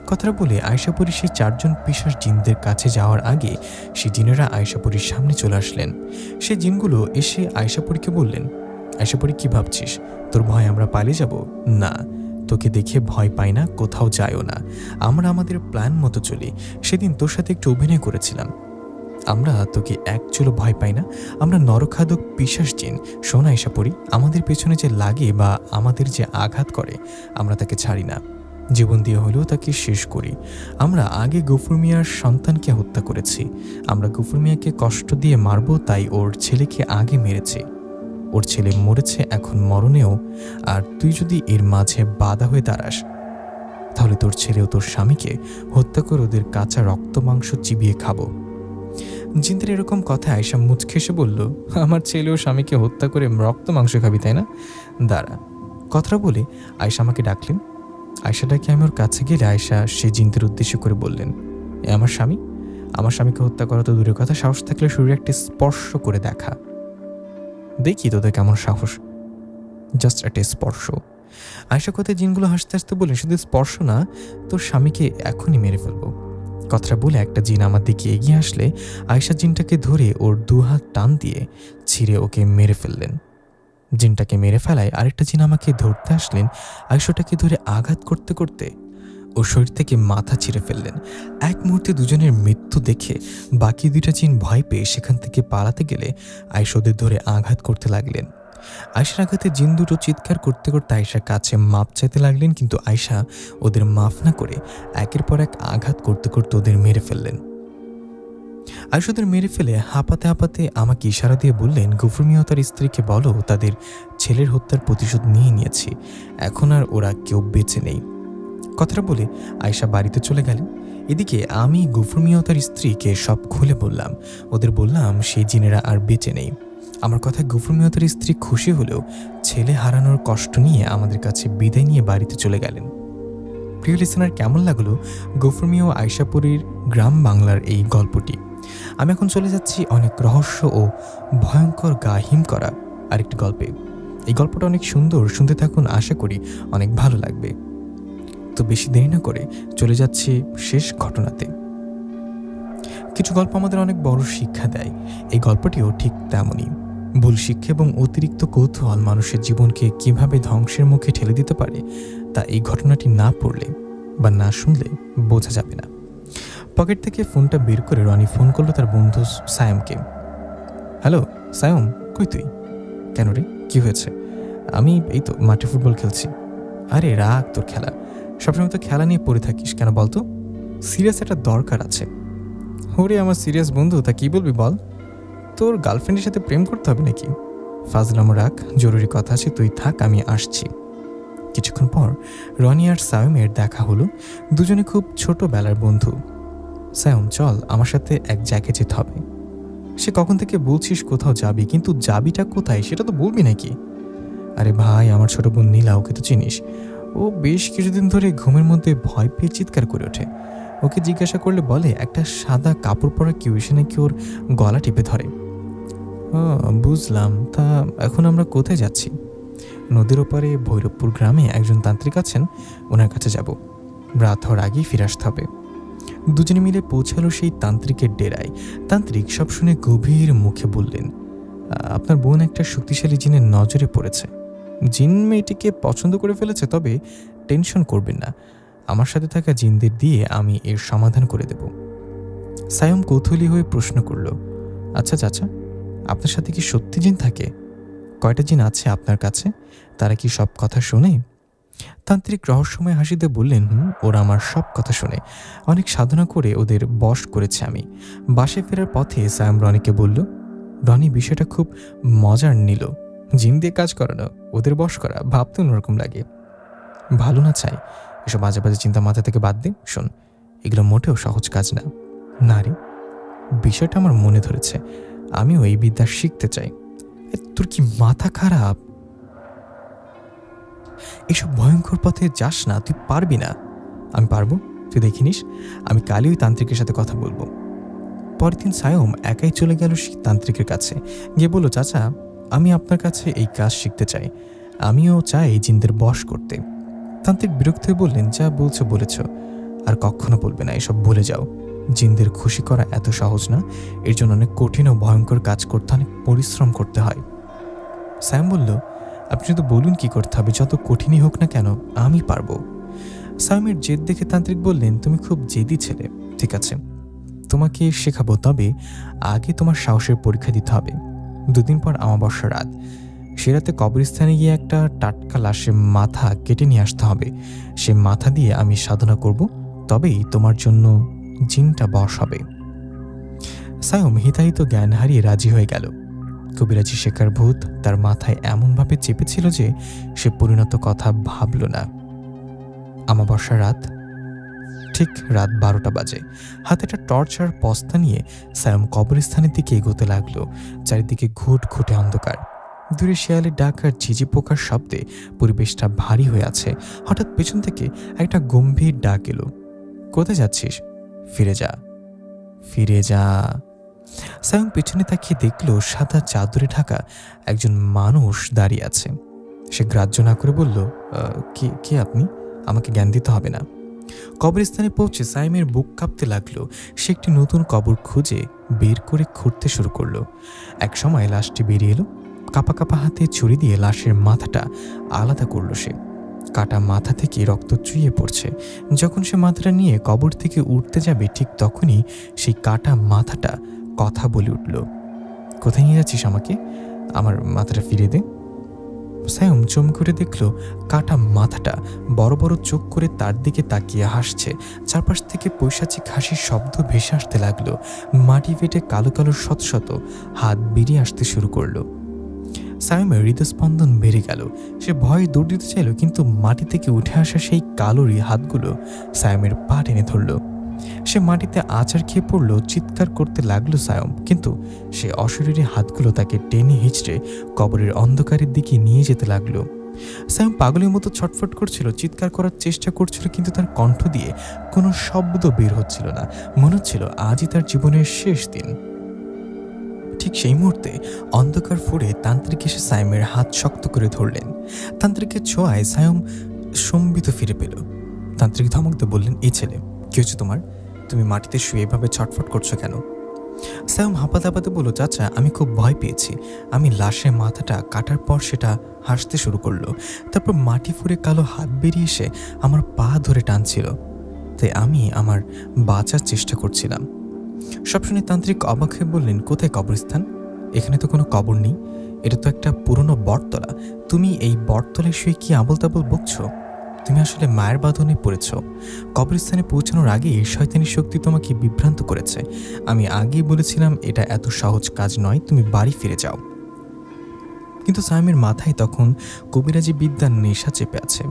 কথাটা বলে আয়শাপুরী সেই 4 জন পিশাচ জিনদের কাছে যাওয়ার আগে সেই জিনেরা আয়শাপুরীর সামনে চলে আসলেন। সেই জিনগুলো এসে আয়শাপুরীকে বললেন, আয়শাপুরী, কি ভাবছিস? তোর ভয় আমরা পালিয়ে যাব? না, তোকে দেখে ভয় পাই না, কোথাও যাইও না। আমরা আমাদের প্ল্যান মতো চলি। সেদিন তোর সাথে একটু অভিনয় করেছিলাম। আমরা তোকে এক চুলো ভয় পাই না। আমরা নরখাদক পিশাচ জিন। শোন আয়শাপুরী, আমাদের পেছনে যে লাগে বা আমাদের যে আঘাত করে আমরা তাকে ছাড়ি না। জীবন দিয়ে হলেও তাকে শেষ করি। আমরা আগে গফুর মিয়ার সন্তানকে হত্যা করেছি। আমরা গফুর মিয়াকে কষ্ট দিয়ে মারব, তাই ওর ছেলেকে আগে মেরেছি। ওর ছেলে মরেছে, এখন মরণেও। আর তুই যদি এর মাঝে বাধা হয়ে দাঁড়াস তাহলে তোর ছেলে ও তোর স্বামীকে হত্যা করে ওদের কাঁচা রক্ত মাংস চিবিয়ে খাবো। জিনদের এরকম কথা আয়শা মুচকে এসে বলল, আমার ছেলে ও স্বামীকে হত্যা করে রক্ত মাংস খাবি, তাই না? দাঁড়া। কথাটা বলে আয়শা আমাকে ডাকলেন। আয়শা ডাকে আমি ওর কাছে গেলে আয়শা সে জিনদের উদ্দেশ্য করে বললেন, এ আমার স্বামী। আমার স্বামীকে হত্যা করা তো দূরের কথা, সাহস থাকলে শরীরে একটি স্পর্শ করে দেখা। দেখি তোদের কেমন সাহস, জাস্ট একটা স্পর্শ। আয়শা কথায় জিনগুলো হাসতে হাসতে বলে, শুধু স্পর্শ না, তোর স্বামীকে এখনই মেরে ফেলবো। কথাটা বলে একটা জিন আমার দিকে এগিয়ে আসলে আয়শা জিনটাকে ধরে ওর 2 হাত টান দিয়ে ছিঁড়ে ওকে মেরে ফেললেন। জিনটাকে মেরে ফেলায় আরেকটা জিন আমাকে ধরতে আসলেন। আয়শাটাকে ধরে আঘাত করতে করতে ওর শরীর থেকে মাথা ছিঁড়ে ফেললেন। এক মুহূর্তে দুজনের মৃত্যু দেখে বাকি 2টা জিন ভয় পেয়ে সেখান থেকে পালাতে গেলে আয়শা ওদের ধরে আঘাত করতে লাগলেন। আয়শার আঘাতে জিন দুটো চিৎকার করতে করতে আয়শার কাছে মাপ চাইতে লাগলেন, কিন্তু আয়শা ওদের মাফ না করে একের পর এক আঘাত করতে করতে ওদের মেরে ফেললেন। আয়শা ওদের মেরে ফেলে হাঁপাতে হাঁপাতে আমাকে ইশারা দিয়ে বললেন, গফুর মিয়া তার স্ত্রীকে বলো তাদের ছেলের হত্যার প্রতিশোধ নিয়ে নিয়েছি, এখন আর ওরা কেউ বেঁচে নেই। কথাটা বলে আয়শা বাড়িতে চলে গেলেন। এদিকে আমি গফুর মিয়া তার স্ত্রীকে সব খুলে বললাম। ওদের বললাম সেই জিনেরা আর বেঁচে নেই। আমার কথায় গফুর মিয়া তার স্ত্রী খুশি হলেও ছেলে হারানোর কষ্ট নিয়ে আমাদের কাছে বিদায় নিয়ে বাড়িতে চলে গেলেন। প্রিয় লিসেনার, কেমন লাগলো গফুর মিয়া ও আয়শাপুরীর গ্রাম বাংলার এই গল্পটি? আমি এখন চলে যাচ্ছি অনেক রহস্য ও ভয়ঙ্কর গা হিম করা আরেকটি গল্পে। এই গল্পটা অনেক সুন্দর, শুনতে থাকুন, আশা করি অনেক ভালো লাগবে। তো বেশি দেরি না করে চলে যাচ্ছি শেষ ঘটনাতে। কিছু গল্প আমাদের অনেক বড় শিক্ষা দেয়, এই গল্পটিও ঠিক তেমনই। ভুল শিক্ষা এবং অতিরিক্ত কৌতূহল মানুষের জীবনকে কিভাবে ধ্বংসের মুখে ঠেলে দিতে পারে তা এই ঘটনাটি না পড়লে বা না শুনলে বোঝা যাবে না। পকেট থেকে ফোনটা বের করে রনি ফোন করলো তার বন্ধু সায়মকে। হ্যালো সায়ম, কই তুই? কেন রে, কি হয়েছে? আমি এই তো মাঠে ফুটবল খেলছি। আরে রাখ তোর খেলা, সবসময় তো খেলা নিয়ে পড়ে থাকিস কেন বলতো? সিরিয়াস একটা দরকার আছে। ওরে আমার সিরিয়াস বন্ধু, তা কি বলবি বল? তোর গার্লফ্রেন্ডের সাথে প্রেম করতে হবে নাকি? ফাজলামো রাখ, জরুরি কথা আছে, তুই থাক, আমি আসছি। কিছুক্ষণ পর রনি আর সায়মের দেখা হলো। দুজনে খুব ছোটবেলার বন্ধু। সায়ম, চল আমার সাথে এক জায়গায় যেতে হবে। সে কখন থেকে বলছিস কোথাও যাবি, কিন্তু যাবিটা কোথায় সেটা তো বলবি নাকি? আরে ভাই, আমার ছোট বোন নীলা, ওকে তো চিনিস। ও বেশ কিছুদিন ধরে ঘুমের মধ্যে ভয় পেয়ে চিৎকার করে ওঠে। ওকে জিজ্ঞাসা করলে বলে একটা সাদা কাপড় পরা কেউ এসে নাকি ওর গলা টিপে ধরে। ও বুঝলাম, তা এখন আমরা কোথায় যাচ্ছি? নদীর ওপারে ভৈরবপুর গ্রামে একজন তান্ত্রিক আছেন, ওনার কাছে যাব। রাত হওয়ার আগেই ফিরে আসতে হবে। দুজনে মিলে পৌঁছালো সেই তান্ত্রিকের ডেরায়। তান্ত্রিক সব শুনে গভীর মুখে বললেন, আপনার বোন একটা শক্তিশালী জিনের নজরে পড়েছে। জিন মেয়েটিকে পছন্দ করে ফেলেছে, তবে টেনশন করবেন না, আমার সাথে থাকা জিনদের দিয়ে আমি এর সমাধান করে দেব। সায়ম কৌতূহলী হয়ে প্রশ্ন করল, আচ্ছা চাচা, আপনার সাথে কি সত্যি জিন থাকে? কয়টা জিন আছে আপনার কাছে? তারা কি সব কথা শোনে? তান্ত্রিক রহস্যময় হাসিতে বললেন, ওরা আমার সব কথা শোনে। অনেক সাধনা করে ওদের বশ করেছে আমি। বাসে ফেরার পথে সায়াম রনিকে বলল, রনি বিষয়টা খুব মজার নিল। জিন দিয়ে কাজ করানো, ওদের বশ করা, ভাবতে অন্যরকম লাগে। ভালো না চাই, এসব বাজে বাজে চিন্তা মাথা থেকে বাদ দে। শোন, এগুলো মোটেও সহজ কাজ না। না রে, বিষয়টা আমার মনে ধরেছে, আমিও এই বিদ্যা শিখতে চাই। তোর কি মাথা খারাপ? এসব ভয়ঙ্কর পথে যাস না, তুই পারবি না। আমি পারবো, তুই দেখে নিস। আমি কালই ওই তান্ত্রিকের সাথে কথা বলবো। পরের দিন সায়ম একাই চলে গেল সেই তান্ত্রিকের কাছে, গিয়ে বলল, চাচা, আমি আপনার কাছে এই কাজ শিখতে চাই। আমিও চাই জিনদের বশ করতে। তান্ত্রিক বিরক্ত হয়ে বললেন, যা বলছো বলেছ, আর কখনো বলবে না, এসব ভুলে যাও। জিনদের খুশি করা এত সহজ না, এর জন্য অনেক কঠিন ও ভয়ঙ্কর কাজ করতে, অনেক পরিশ্রম করতে হয়। সায়ম বলল, আপনি শুধু বলুন কি করতে হবে, যত কঠিনই হোক না কেন, আমি পারবো। সায়মের জেদ দেখে তান্ত্রিক বললেন, তুমি খুব জেদি ছেলে। ঠিক আছে, তোমাকে শেখাবো, তবে আগে তোমার সাহসের পরীক্ষা দিতে হবে। 2 দিন পর অমাবস্যা রাত। সে রাতে কবরস্থানে গিয়ে একটা টাটকা লাশের মাথা কেটে নিয়ে আসতে হবে। সে মাথা দিয়ে আমি সাধনা করব, তবেই তোমার জন্য জিনটা বশ হবে। সায়ম হিতাহিত জ্ঞান হারিয়ে রাজি হয়ে গেল। কবিরাজি শেখার ভূত তার মাথায় এমনভাবে চেপেছিল যে সে পরিণত কথা ভাবল না। অমাবস্যা রাত, ঠিক রাত 12টা বাজে। হাতে একটা টর্চ আর বস্তা নিয়ে সায়ম কবরস্থানের দিকে এগোতে লাগলো। চারিদিকে ঘুটঘুটে অন্ধকার, দূরে শেয়ালের ডাক আর ঝিঝি পোকার শব্দে পরিবেশটা ভারী হয়ে আছে। হঠাৎ পেছন থেকে একটা গম্ভীর ডাক এলো, কোথায় যাচ্ছিস? ফিরে যা, ফিরে যা। সায়ম পেছনে তাকিয়ে দেখল সাদা চাদরে ঢাকা একজন মানুষ দাঁড়িয়ে আছে। সে গ্রাহ্য না করে বলল, কে আপনি? আমাকে জ্ঞান দিতে হবে না। কবরস্থানে পৌঁছে সাইমের বুক কাঁপতে লাগলো। সে একটি নতুন কবর খুঁজে বের করে খুঁড়তে শুরু করলো। এক সময় লাশটি বেরিয়ে এলো। কাপা কাপা হাতে ছুরি দিয়ে লাশের মাথাটা আলাদা করলো সে। কাটা মাথা থেকে রক্ত চুইয়ে পড়ছে। যখন সে মাথাটা নিয়ে কবর থেকে উঠতে যাবে, ঠিক তখনই সেই কাটা মাথাটা কথা বলে উঠল, কোথায় নিয়ে যাচ্ছিস আমাকে? আমার মাথাটা ফিরিয়ে দে। সায়ম চমকে করে দেখল কাটা মাথাটা বড় বড় চোখ করে তার দিকে তাকিয়ে হাসছে। চারপাশ থেকে পৈশাচিক হাসির শব্দ ভেসে আসতে লাগলো। মাটি ফেটে কালো কালো শত শত হাত বেরিয়ে আসতে শুরু করলো। সায়মের হৃদস্পন্দন বেড়ে গেল। সে ভয়ে দৌড় দিতে চাইল, কিন্তু মাটি থেকে উঠে আসা সেই কালোরই হাতগুলো সায়মের পা টেনে ধরল। সে মাটিতে আছাড় খেয়ে পড়ল। চিৎকার করতে লাগলো সায়ম, কিন্তু সে অশরীরী হাতগুলো তাকে টেনে হিঁচড়ে কবরের অন্ধকারের দিকে নিয়ে যেতে লাগলো। সায়ম পাগলের মতো ছটফট করছিল, চিৎকার করার চেষ্টা করছিল, কিন্তু তার কণ্ঠ দিয়ে কোনো শব্দ বের হচ্ছিল না। মনে হচ্ছিল আজই তার জীবনের শেষ দিন। ঠিক সেই মুহূর্তে অন্ধকার ফুঁড়ে তান্ত্রিক এসে সায়মের হাত শক্ত করে ধরলেন। তান্ত্রিকের ছোঁয়ায় সায়ম সম্বিত ফিরে পেল। তান্ত্রিক ধমক দিয়ে বললেন, এই ছেলে, কি হচ্ছে তোমার? তুমি মাটিতে শুয়ে এভাবে ছটফট করছো কেন? সায়ম হাঁপাতে হাঁপাতে বলল, চাচা, আমি খুব ভয় পেয়েছি। আমি লাশের মাথাটা কাটার পর সেটা হাসতে শুরু করলো। তারপর মাটি ফুঁড়ে কালো হাত বেরিয়ে এসে আমার পা ধরে টানছিল, তাই আমি আমার বাঁচার চেষ্টা করছিলাম। সব শুনে তান্ত্রিক অবাক হয়ে বললেন, কোথায় কবরস্থান? এখানে তো কোনো কবর নেই, এটা তো একটা পুরনো বটতলা। তুমি এই বটতলায় শুয়ে কি আবল তাবল বকছো? তুমি আসলে মায়ের বাঁধনে পড়েছ। কবরস্থানে পৌঁছানোর আগে শয়তানি শক্তি তোমাকে বিভ্রান্ত করেছে। আমি আগেই বলেছিলাম এটা এত সহজ কাজ নয়, তুমি বাড়ি ফিরে যাও। কিন্তু সায়মের মাথায় তখন কবিরাজি বিদ্যার নেশা চেপে আছে।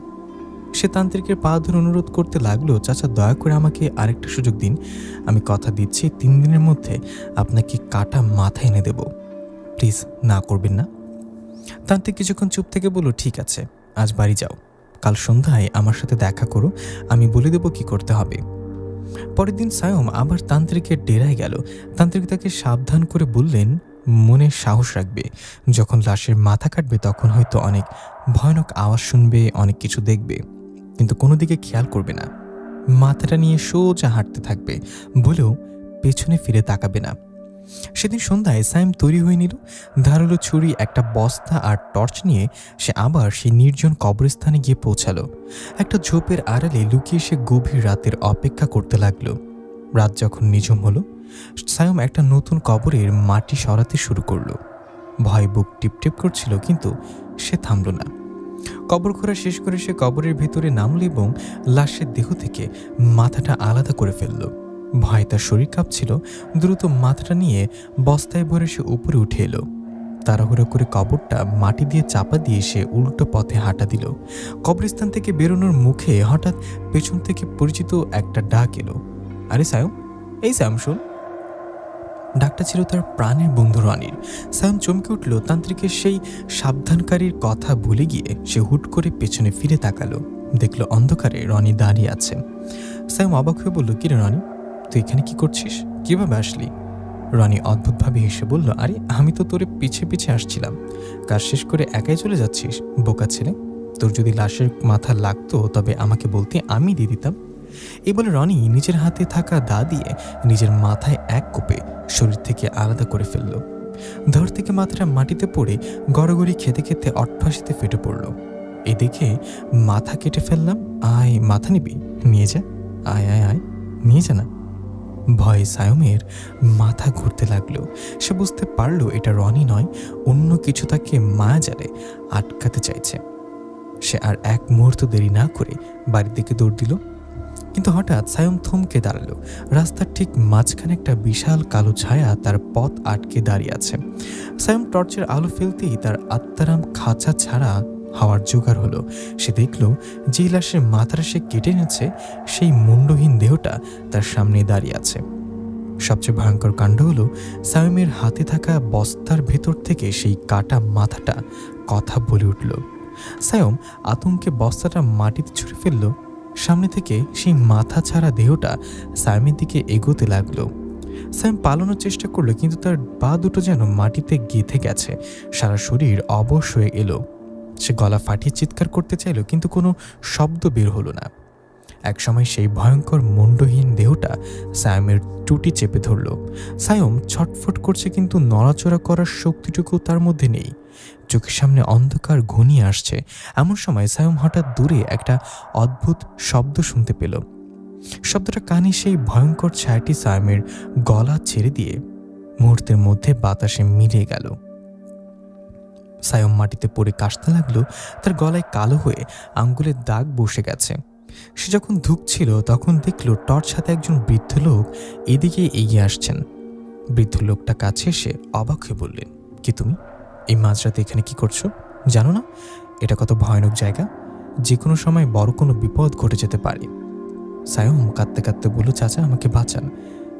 সে তান্ত্রিকের পা ধরে অনুরোধ করতে লাগলো, চাচা, দয়া করে আমাকে আরেকটা সুযোগ দিন। আমি কথা দিচ্ছি 3 দিনের মধ্যে আপনাকে কাটা মাথা এনে দেব। প্লিজ, না করবেন না। তান্ত্রিক কিছুক্ষণ চুপ থেকে বলল, ঠিক আছে, আজ বাড়ি যাও, কাল সন্ধ্যায় আমার সাথে দেখা করো, আমি বলে দেব কি করতে হবে। পরের দিন সায়ম আবার তান্ত্রিকের ডেরায় গেল। তান্ত্রিক তাকে সাবধান করে বললেন, মনে সাহস রাখবে, যখন লাশের মাথা কাটবে তখন হয়তো অনেক ভয়ানক আওয়াজ শুনবে, অনেক কিছু দেখবে, কিন্তু কোনো দিকে খেয়াল করবে না। মাথাটা নিয়ে সোজা হাঁটতে থাকবে, বলেও পেছনে ফিরে তাকাবে না। সেদিন সন্ধ্যায় সাইম তৈরি হয়ে নিল। ধারালো ছুরি, একটা বস্তা আর টর্চ নিয়ে সে আবার সেই নির্জন কবরস্থানে গিয়ে পৌঁছালো। একটা ঝোপের আড়ালে লুকিয়ে সে গভীর রাতের অপেক্ষা করতে লাগলো। রাত যখন নিঝুম হলো, সায়ম একটা নতুন কবরের মাটি সরাতে শুরু করলো। ভয় বুক টিপটিপ করছিল, কিন্তু সে থামল না। কবর খোঁড়া শেষ করে সে কবরের ভেতরে নামল এবং লাশের দেহ থেকে মাথাটা আলাদা করে ফেলল। ভয়ে তার শরীর কাঁপছিল। দ্রুত মাথাটা নিয়ে বস্তায় ভরে সে উপরে উঠে এলো। তাড়াহুড়ো করে কবরটা মাটি দিয়ে চাপা দিয়ে সে উল্টো পথে হাঁটা দিল। কবরস্থান থেকে বেরোনোর মুখে হঠাৎ পেছন থেকে পরিচিত একটা ডাক এলো। আরে সায়ম, এই সায়ম শোন। ডাকটা ছিল তার প্রাণের বন্ধু রনির। সায়ম চমকে উঠল। তান্ত্রিকের সেই সাবধানকারীর কথা ভুলে গিয়ে সে হুট করে পেছনে ফিরে তাকালো। দেখল অন্ধকারে রনি দাঁড়িয়ে আছে। সায়ম অবাক হয়ে বলল, কিরে রনি, তুই এখানে কি করছিস? কিভাবে আসলি? রনি অদ্ভুতভাবে হেসে বলল, আরে আমি তো তোরে পিছে পিছে আসছিলাম। কাজ শেষ করে একাই চলে যাচ্ছিস? বোকা ছেলে, তোর যদি লাশের মাথা লাগতো তবে আমাকে বলতে, আমি দিয়ে দিতাম। এই বলে রনি নিজের হাতে থাকা দা দিয়ে নিজের মাথায় এক কোপে শরীর থেকে আলাদা করে ফেলল। ধর থেকে মাথাটা মাটিতে পড়ে গড়গড়ি খেতে খেতে অট্টহাসিতে ফেটে পড়ল। এদিকে মাথা কেটে ফেললাম, আয় মাথা নিবি? নিয়ে যা, আয় আয় আয়, নিয়ে যা না। ভয়ে সায়মের মাথা ঘুরতে লাগলো। সে বুঝতে পারল এটা রনি নয়, অন্য কিছু তাকে মায়াজালে আটকাতে চাইছে। সে আর এক মুহূর্ত দেরি না করে বাড়ির দিকে দৌড় দিল। কিন্তু হঠাৎ সায়ম থমকে দাঁড়ালো। রাস্তার ঠিক মাঝখানে একটা বিশাল কালো ছায়া তার পথ আটকে দাঁড়িয়ে আছে। সায়ম টর্চের আলো ফেলতেই তার আত্মারাম খাঁচা ছাড়া হওয়ার জোগাড় হলো। সে দেখল যে লাশের মাথাটা সে কেটে এনেছে সেই মুন্ডহীন দেহটা তার সামনে দাঁড়িয়ে আছে। সবচেয়ে ভয়ঙ্কর কাণ্ড হলো সায়মের হাতে থাকা বস্তার ভেতর থেকে সেই কাটা মাথাটা কথা বলে উঠল। সায়ম আতঙ্কে বস্তাটা মাটিতে ছুঁড়ে ফেলল। সামনে থেকে সেই মাথা ছাড়া দেহটা সায়মের দিকে এগোতে লাগলো। সায়ম পালানোর চেষ্টা করলো, কিন্তু তার পা দুটো যেন মাটিতে গেঁথে গেছে। সারা শরীর অবশ হয়ে এলো। সে গলা ফাটিয়ে চিৎকার করতে চাইল, কিন্তু কোনো শব্দ বের হলো না। একসময় সেই ভয়ঙ্কর মুন্ডহীন দেহটা সায়মের টুটি চেপে ধরল। সায়ম ছটফট করছে, কিন্তু নড়াচড়া করার শক্তিটুকু তার মধ্যে নেই। চোখের সামনে অন্ধকার ঘনিয়ে আসছে। এমন সময় সায়ম হঠাৎ দূরে একটা অদ্ভুত শব্দ শুনতে পেল। শব্দটা কানে সেই ভয়ঙ্কর ছায়াটি সায়মের গলা ছেড়ে দিয়ে মুহূর্তের মধ্যে বাতাসে মিলিয়ে গেল। সায়ম মাটিতে পড়ে কাশতে লাগলো। তার গলায় কালো হয়ে আঙ্গুলের দাগ বসে গেছে। সে যখন ধুঁকছিল তখন দেখল টর্চ হাতে একজন বৃদ্ধ লোক এদিকে এগিয়ে আসছেন। বৃদ্ধ লোকটা কাছে এসে অবাক হয়ে বললেন, কি তুমি এই মাঝরাতে এখানে কি করছো? জানো না এটা কত ভয়ানক জায়গা? যে কোনো সময় বড় কোনো বিপদ ঘটে যেতে পারে। সায়ম কাঁদতে কাঁদতে বলল, চাচা আমাকে বাঁচান,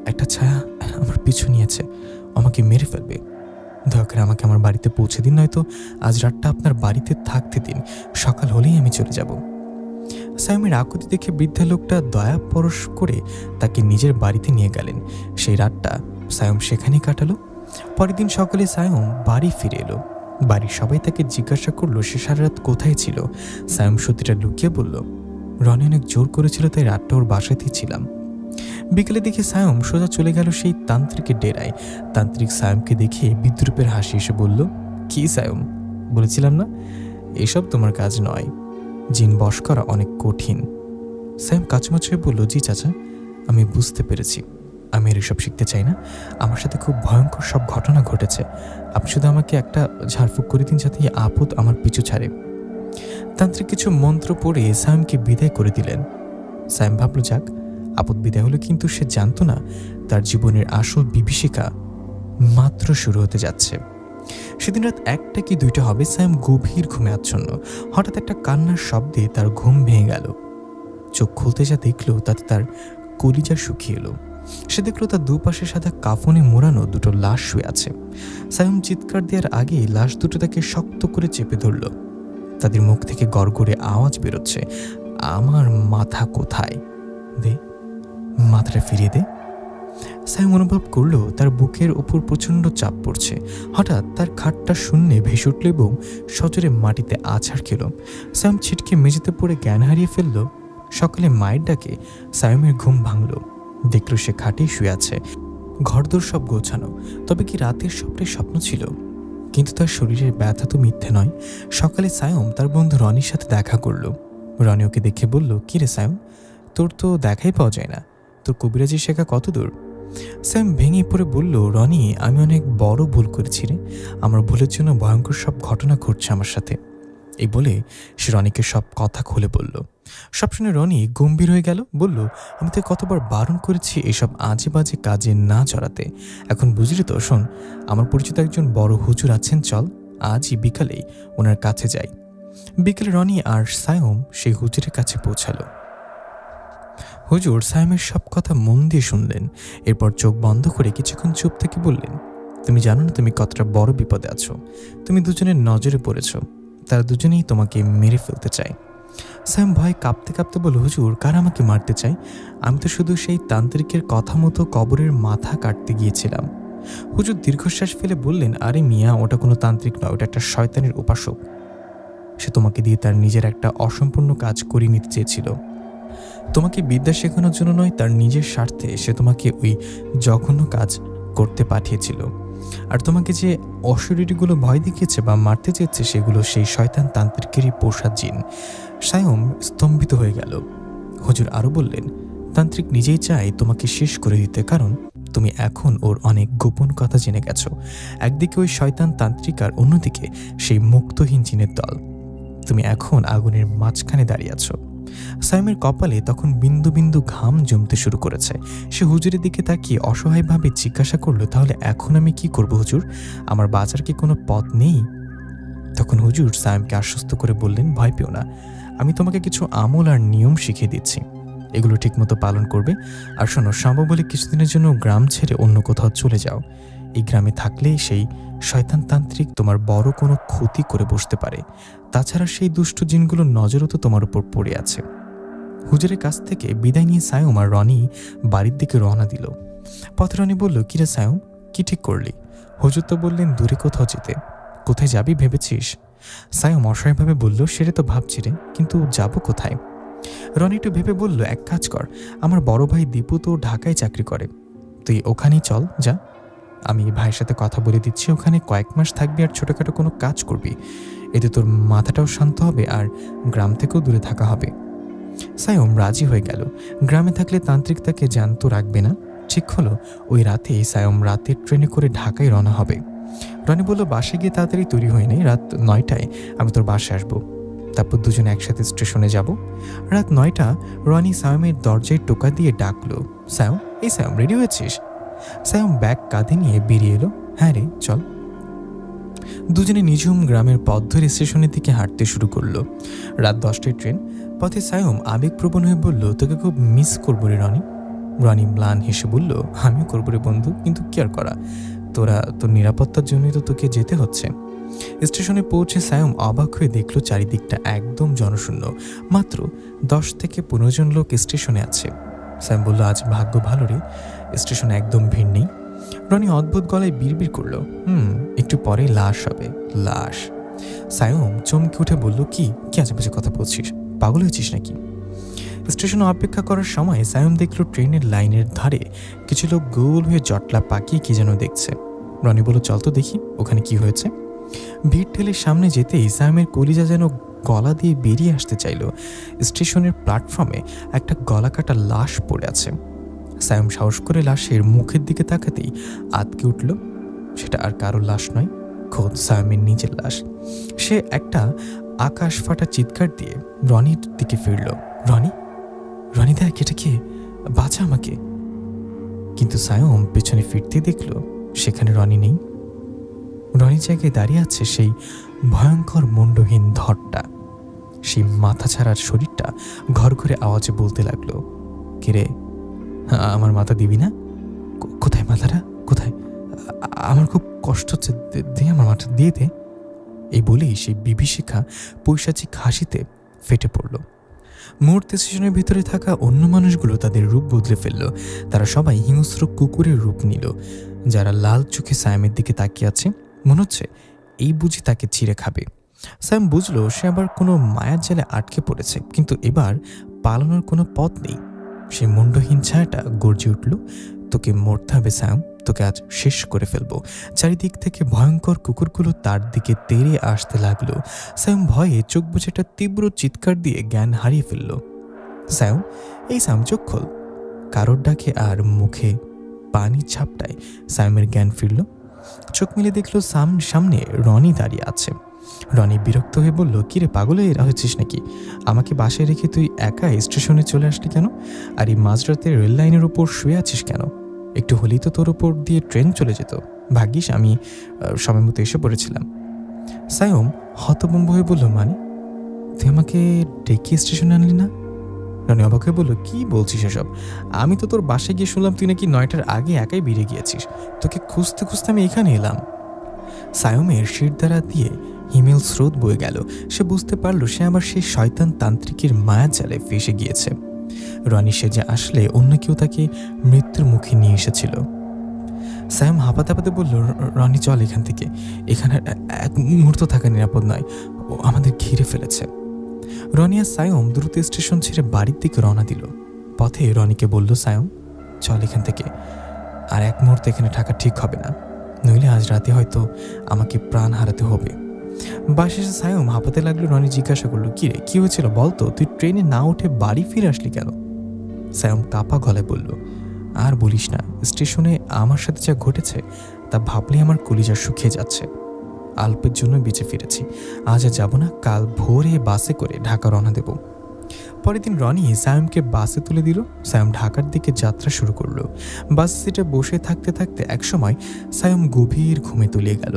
একটা ছায়া আমার পিছু নিয়েছে, আমাকে মেরে ফেলবে। দয়া করে আমাকে আমার বাড়িতে পৌঁছে দিন, নয়তো আজ রাতটা আপনার বাড়িতে থাকতে দিন, সকাল হলেই আমি চলে যাব। সায়মের আকুতি দেখে বৃদ্ধা লোকটা দয়া পরশ করে তাকে নিজের বাড়িতে নিয়ে গেলেন। সেই রাতটা সায়ম সেখানেই কাটালো। পরের দিন সকালে সায়ম বাড়ি ফিরে এলো। বাড়ির সবাই তাকে জিজ্ঞাসা করলো সে সারা রাত কোথায় ছিল। সায়ম সত্যিটা লুকিয়ে বলল, রনি অনেক জোর করেছিল তাই রাতটা ওর বাসাতেই ছিলাম। বিকেলে দেখে সায়ম সোজা চলে গেল সেই তান্ত্রিকের ডেরায়। তান্ত্রিক সায়মকে দেখে বিদ্রুপের হাসি এসে বলল, কি সায়ম, বলেছিলাম না এসব তোমার কাজ নয়, জিন বশ করা অনেক কঠিন। সায়ম কাচুমাচ হয়ে বলল, জি চাচা, আমি বুঝতে পেরেছি। আমি আর এসব শিখতে চাই না। আমার সাথে খুব ভয়ঙ্কর সব ঘটনা ঘটেছে। আপনি শুধু আমাকে একটা ঝাড়ফুঁক করে দিন যাতে এই আপদ আমার পিছু ছাড়ে। তান্ত্রিক কিছু মন্ত্র পড়ে সায়মকে বিদায় করে দিলেন। সায়ম ভাবল, যাক, আপদ বিদায় হলো, কিন্তু সে জানতো না তার জীবনের আসল বিভীষিকা মাত্র শুরু হতে যাচ্ছে। সেদিন রাত 1টা কি 2টা হবে। সায়ম গভীর ঘুমে আচ্ছন্ন। হঠাৎ একটা কান্নার শব্দে তার ঘুম ভেঙে গেল। চোখ খুলতে যা দেখলো তাতে তার কলিজা শুকিয়ে এলো। সে দেখলো তার দুপাশে সাদা কাফনে মোড়ানো দুটো লাশ শুয়ে আছে। সায়ম চিৎকার দেওয়ার আগেই লাশ দুটো তাকে শক্ত করে চেপে ধরল। তাদের মুখ থেকে গড়গড়ে আওয়াজ বেরোচ্ছে, আমার মাথা কোথায়? দে, মাথাটা ফিরিয়ে দে। সায়ম অনুভব করলো তার বুকের ওপর প্রচণ্ড চাপ পড়ছে। হঠাৎ তার খাটটা শূন্যে ভেসে উঠল এবং সজোরে মাটিতে আছাড় খেল। সায়ম ছিটকে মেঝেতে পড়ে জ্ঞান হারিয়ে ফেলল। সকালে মায়ের ডাকে সায়মের ঘুম ভাঙল। দেখল সে খাটেই শুয়ে আছে, ঘরদোর সব গোছানো। তবে কি রাতের সবটাই স্বপ্ন ছিল? কিন্তু তার শরীরের ব্যথা তো মিথ্যে নয়। সকালে সায়ম তার বন্ধু রনির সাথে দেখা করল। রনি ওকে দেখে বলল, কি রে সায়ম, তোর তো দেখাই পাওয়া যায় না, তোর কবিরাজি শেখা কত দূর? স্যাম ভেঙে পড়ে বলল, রনি, আমি অনেক বড় ভুল করেছি রে। আমার ভুলের জন্য ভয়ঙ্কর সব ঘটনা ঘটছে আমার সাথে। এই বলে সে রনিকে সব কথা খুলে বলল। সব শুনে রনি গম্ভীর হয়ে গেল, বলল, আমি তো কতবার বারণ করেছি এসব আজে বাজে কাজে না জড়াতে। এখন বুঝলি তো? শোন, আমার পরিচিত একজন বড় হুজুর আছেন, চল আজই বিকালেই ওনার কাছে যাই। বিকেলে রনি আর সায়ম সেই হুজুরের কাছে পৌঁছালো। হুজুর সায়মের সব কথা মন দিয়ে শুনলেন। এরপর চোখ বন্ধ করে কিছুক্ষণ চুপ থেকে বললেন, তুমি জানো না তুমি কতটা বড় বিপদে আছো। তুমি দুজনের নজরে পড়েছ। তারা দুজনেই তোমাকে মেরে ফেলতে চায়। স্যাম ভয় কাঁপতে কাঁপতে বলল, হুজুর, কারা আমাকে মারতে চায়? আমি তো শুধু সেই তান্ত্রিকের কথা মতো কবরের মাথা কাটতে গিয়েছিলাম। হুজুর দীর্ঘশ্বাস ফেলে বললেন, আরে মিয়া, ওটা কোনো তান্ত্রিক নয়, ওটা একটা শয়তানের উপাসক। সে তোমাকে দিয়ে তার নিজের একটা অসম্পূর্ণ কাজ করিয়ে নিতে চেয়েছিল। তোমাকে বিদ্যা শেখানোর জন্য নয়, তার নিজের স্বার্থে সে তোমাকে ওই জঘন্য কাজ করতে পাঠিয়েছিল। আর তোমাকে যে অশরীরীগুলো ভয় দেখিয়েছে বা মারতে চেয়েছে, সেগুলো সেই শয়তান তান্ত্রিকেরই পোষা জিন। সায়ম স্তম্ভিত হয়ে গেল। হুজুর আরও বললেন, তান্ত্রিক নিজেই চায় তোমাকে শেষ করে দিতে, কারণ তুমি এখন ওর অনেক গোপন কথা জেনে গেছো। একদিকে ওই শয়তান তান্ত্রিক আর অন্যদিকে সেই মুক্তহীন জিনের দল। তুমি এখন আগুনের মাঝখানে দাঁড়িয়ে আছো। সাইমের কপালে তখন বিন্দু বিন্দু ঘাম জমতে শুরু করেছে। সে হুজুরের দিকে তাকিয়ে অসহায়ভাবে জিজ্ঞাসা করলো, তাহলে এখন আমি কি করব হুজুর? আমার বাঁচার কি কোনো পথ নেই? তখন হুজুর সাইমকে আশ্বস্ত করে বললেন, ভয় পেও না, আমি তোমাকে কিছু আমল আর নিয়ম শিখিয়ে দিচ্ছি। এগুলো ঠিকমতো পালন করবে। আর শোনো, সম্ভব হলে কিছুদিনের জন্য গ্রাম ছেড়ে অন্য কোথাও চলে যাও। এই গ্রামে থাকলে সেই শয়তানতান্ত্রিক তোমার বড় কোনো ক্ষতি করে বসতে পারে। তাছাড়া সেই দুষ্ট জিনগুলোর নজরও তো তোমার উপর পড়ে আছে। হুজুরের কাছ থেকে বিদায় নিয়ে সায়ম আর রনি বাড়ির দিকে রওনা দিল। পথে রনি বলল, কিরে সায়ম, কি ঠিক করলি? হুজুর তো বললেন দূরে কোথাও যেতে। কোথায় যাবি ভেবেছিস? সায়ম অসহায়ভাবে বলল, সেটা তো ভাবছি রে, কিন্তু যাব কোথায়? রনি একটু ভেবে বলল, এক কাজ কর, আমার বড় ভাই দীপু তো ঢাকায় চাকরি করে, তুই ওখানেই চল যা। আমি ভাইয়ের সাথে কথা বলে দিচ্ছি, ওখানে কয়েক মাস থাকবি আর ছোটোখাটো কোনো কাজ করবি। এতে তোর মাথাটাও শান্ত হবে আর গ্রাম থেকেও দূরে থাকা হবে। সায়ম রাজি হয়ে গেল। গ্রামে থাকলে তান্ত্রিক তাকে জ্যান্ত রাখবে না। ঠিক হলো, ওই রাতেই সায়ম রাতের ট্রেনে করে ঢাকায় রওনা হবে। রনি বলল, বাসায় গিয়ে তাড়াতাড়ি তৈরি হয়ে নেই, রাত 9টায় আমি তোর বাসায় আসবো। তারপর দুজনে একসাথে স্টেশনে যাব। রাত 9টা রনি সায়মের দরজায় টোকা দিয়ে ডাকলো, সায়ম, এই সায়ম, রেডি হয়েছিস? সায়ম ব্যাগ কাঁধে নিয়ে বেরিয়ে এলো। হ্যাঁ রে, চল। দুজনে নিঝুম গ্রামের পথ ধরে স্টেশনের দিকে হাঁটতে শুরু করলো। রাত 10টায় ট্রেন। পথে সায়ম আবেগপ্রবণ হয়ে বলল, তোকে খুব মিস করবো রে রনি। রনি ম্লান হেসে বলল, আমিও করবো রে বন্ধু, কিন্তু কি আর করা, তোর নিরাপত্তার জন্যই তো তোকে যেতে হচ্ছে। স্টেশনে পৌঁছে সায়ম অবাক হয়ে দেখলো চারিদিকটা একদম জনশূন্য। মাত্র 10 থেকে 15 জন লোক স্টেশনে আছে। সায়ম বলল, আজ ভাগ্য ভালো রে, স্টেশনে একদম ভিড় নেই। রনি অদ্ভুত গলায় বিড়বিড় করলো, একটু পরে লাশ হবে, লাশ। সায়ম চমকে উঠে বলল, কি আজেবাজে কথা বলছিস? পাগল হয়েছিস নাকি? স্টেশনে অপেক্ষা করার সময় সায়ম দেখলো ট্রেনের লাইনের ধারে কিছু লোক গোল হয়ে জটলা পাকিয়ে কি যেন দেখছে। রনি বলল, চল তো দেখি ওখানে কি হয়েছে। ভিড় ঠেলে সামনে যেতেই সায়মের কলিজা যেন গলা দিয়ে বেরিয়ে আসতে চাইল। স্টেশনের প্ল্যাটফর্মে একটা গলা কাটা লাশ পড়ে আছে। সায়ম সাহস করে লাশের মুখের দিকে তাকাতেই আতকে উঠল। সেটা আর কারোর লাশ নয়, খোদ সায়মের নিজের লাশ। সে একটা আকাশ ফাটা চিৎকার দিয়ে রনির দিকে ফিরল, রনি দেখ, এটা কে, বাঁচা আমাকে। কিন্তু সায়ম পেছনে ফিরতে দেখল সেখানে রনি নেই। রনির জায়গায় দাঁড়িয়ে আছে সেই ভয়ঙ্কর মুন্ডহীন ধরটা। সেই মাথা ছাড়ার শরীরটা ঘর ঘরে আওয়াজে বলতে লাগলো, কিরে, আমার মাথা দিবি না? কোথায় মাথাটা, কোথায়? আমার খুব কষ্ট হচ্ছে, দে আমার মাথা, দিয়ে দে। এই বলেই সেই বিভীষিকা পৈশাচিক হাসিতে ফেটে পড়ল। মুহূর্তে স্টেশনের ভিতরে থাকা অন্য মানুষগুলো তাদের রূপ বদলে ফেলল। তারা সবাই হিংস্র কুকুরের রূপ নিল, যারা লাল চোখে সায়মের দিকে তাকিয়ে আছে। মনে হচ্ছে এই বুঝি তাকে ছিঁড়ে খাবে। সায়ম বুঝলো সে আবার কোনো মায়ার জালে আটকে পড়েছে, কিন্তু এবার পালানোর কোনো পথ নেই। সে মুন্ডহীন ছায়াটা গর্জে উঠল, তোকে মরতে হবে সায়ম, তোকে আজ শেষ করে ফেলবো। চারিদিক থেকে ভয়ঙ্কর কুকুরগুলো তার দিকে তেড়ে আসতে লাগলো। সায়ম ভয়ে চোখ বুজে একটা তীব্র চিৎকার দিয়ে জ্ঞান হারিয়ে ফেলল। সায়ম, এই সায়ম, চোখ খোল। কারোর ডাকে আর মুখে পানির ঝাপটায় সায়মের জ্ঞান ফিরল। চোখ মিলে দেখলো সামনে রনি দাঁড়িয়ে আছে। রনি বিরক্ত হয়ে বলল, কিরে পাগল হয়ে হয়েছিস নাকি? আমাকে বাসায় রেখে তুই একা স্টেশনে চলে আসলি কেন? আর এই মাঝরাতে রেল লাইনের ওপর শুয়ে আছিস কেন? একটু হলেই তো তোর ওপর দিয়ে ট্রেন চলে যেত। ভাগ্যিস আমি সময় মতো এসে পড়েছিলাম। সায়ম হতভম্ব হয়ে বলল, মানে তুই আমাকে ডেকে স্টেশনে আনলি না? রনি অবাক হয়ে বলল, কি বলছিস এসব? আমি তো তোর বাসায় গিয়ে শুনলাম তুই নাকি 9টার আগে একাই বেরিয়ে গিয়েছিস। তোকে খুঁজতে খুঁজতে আমি এখানে এলাম। সায়মের শিরদাঁড়া দিয়ে হিমেল স্রোত বয়ে গেল। সে বুঝতে পারল সে আবার সেই শয়তান তান্ত্রিকের মায়া জালে ফেসে গিয়েছে। রনি সেজে আসলে অন্য কেউ তাকে মৃত্যুর মুখে নিয়ে এসেছিল। সায়ম হাঁপাতে হাঁপাতে বলল, রনি চল এখান থেকে, এখানে এক মুহূর্ত থাকা নিরাপদ নয়, ও আমাদের ঘিরে ফেলেছে। রনি আর সায়ম দ্রুত স্টেশন ছেড়ে বাড়ির দিকে রওনা দিল। পথে রনিকে বলল, সায়ম চল এখান থেকে, আর এক মুহূর্ত এখানে থাকা ঠিক হবে না, নইলে আজ রাতে হয়তো আমাকে প্রাণ হারাতে হবে। বাসে এসে সায়ম হাঁপাতে লাগলো। রনি জিজ্ঞাসা করলো, কি রে, কি হয়েছিল বলতো? তুই ট্রেনে না উঠে বাড়ি ফিরে আসলি কেন? সায়ম কাঁপা গলায় বলল, আর বলিস না, স্টেশনে আমার সাথে যা ঘটেছে তা ভাবলে আমার কলিজা শুকিয়ে যাচ্ছে। অল্পের জন্য বেঁচে ফিরেছি, আজ আর যাবো না, কাল ভোরে বাসে করে ঢাকা রওনা দেব। পরের দিন রনি সায়মকে বাসে তুলে দিল। সায়ম ঢাকার দিকে যাত্রা শুরু করলো। বাস সিটে বসে থাকতে থাকতে একসময় সায়ম গভীর ঘুমে তলিয়ে গেল।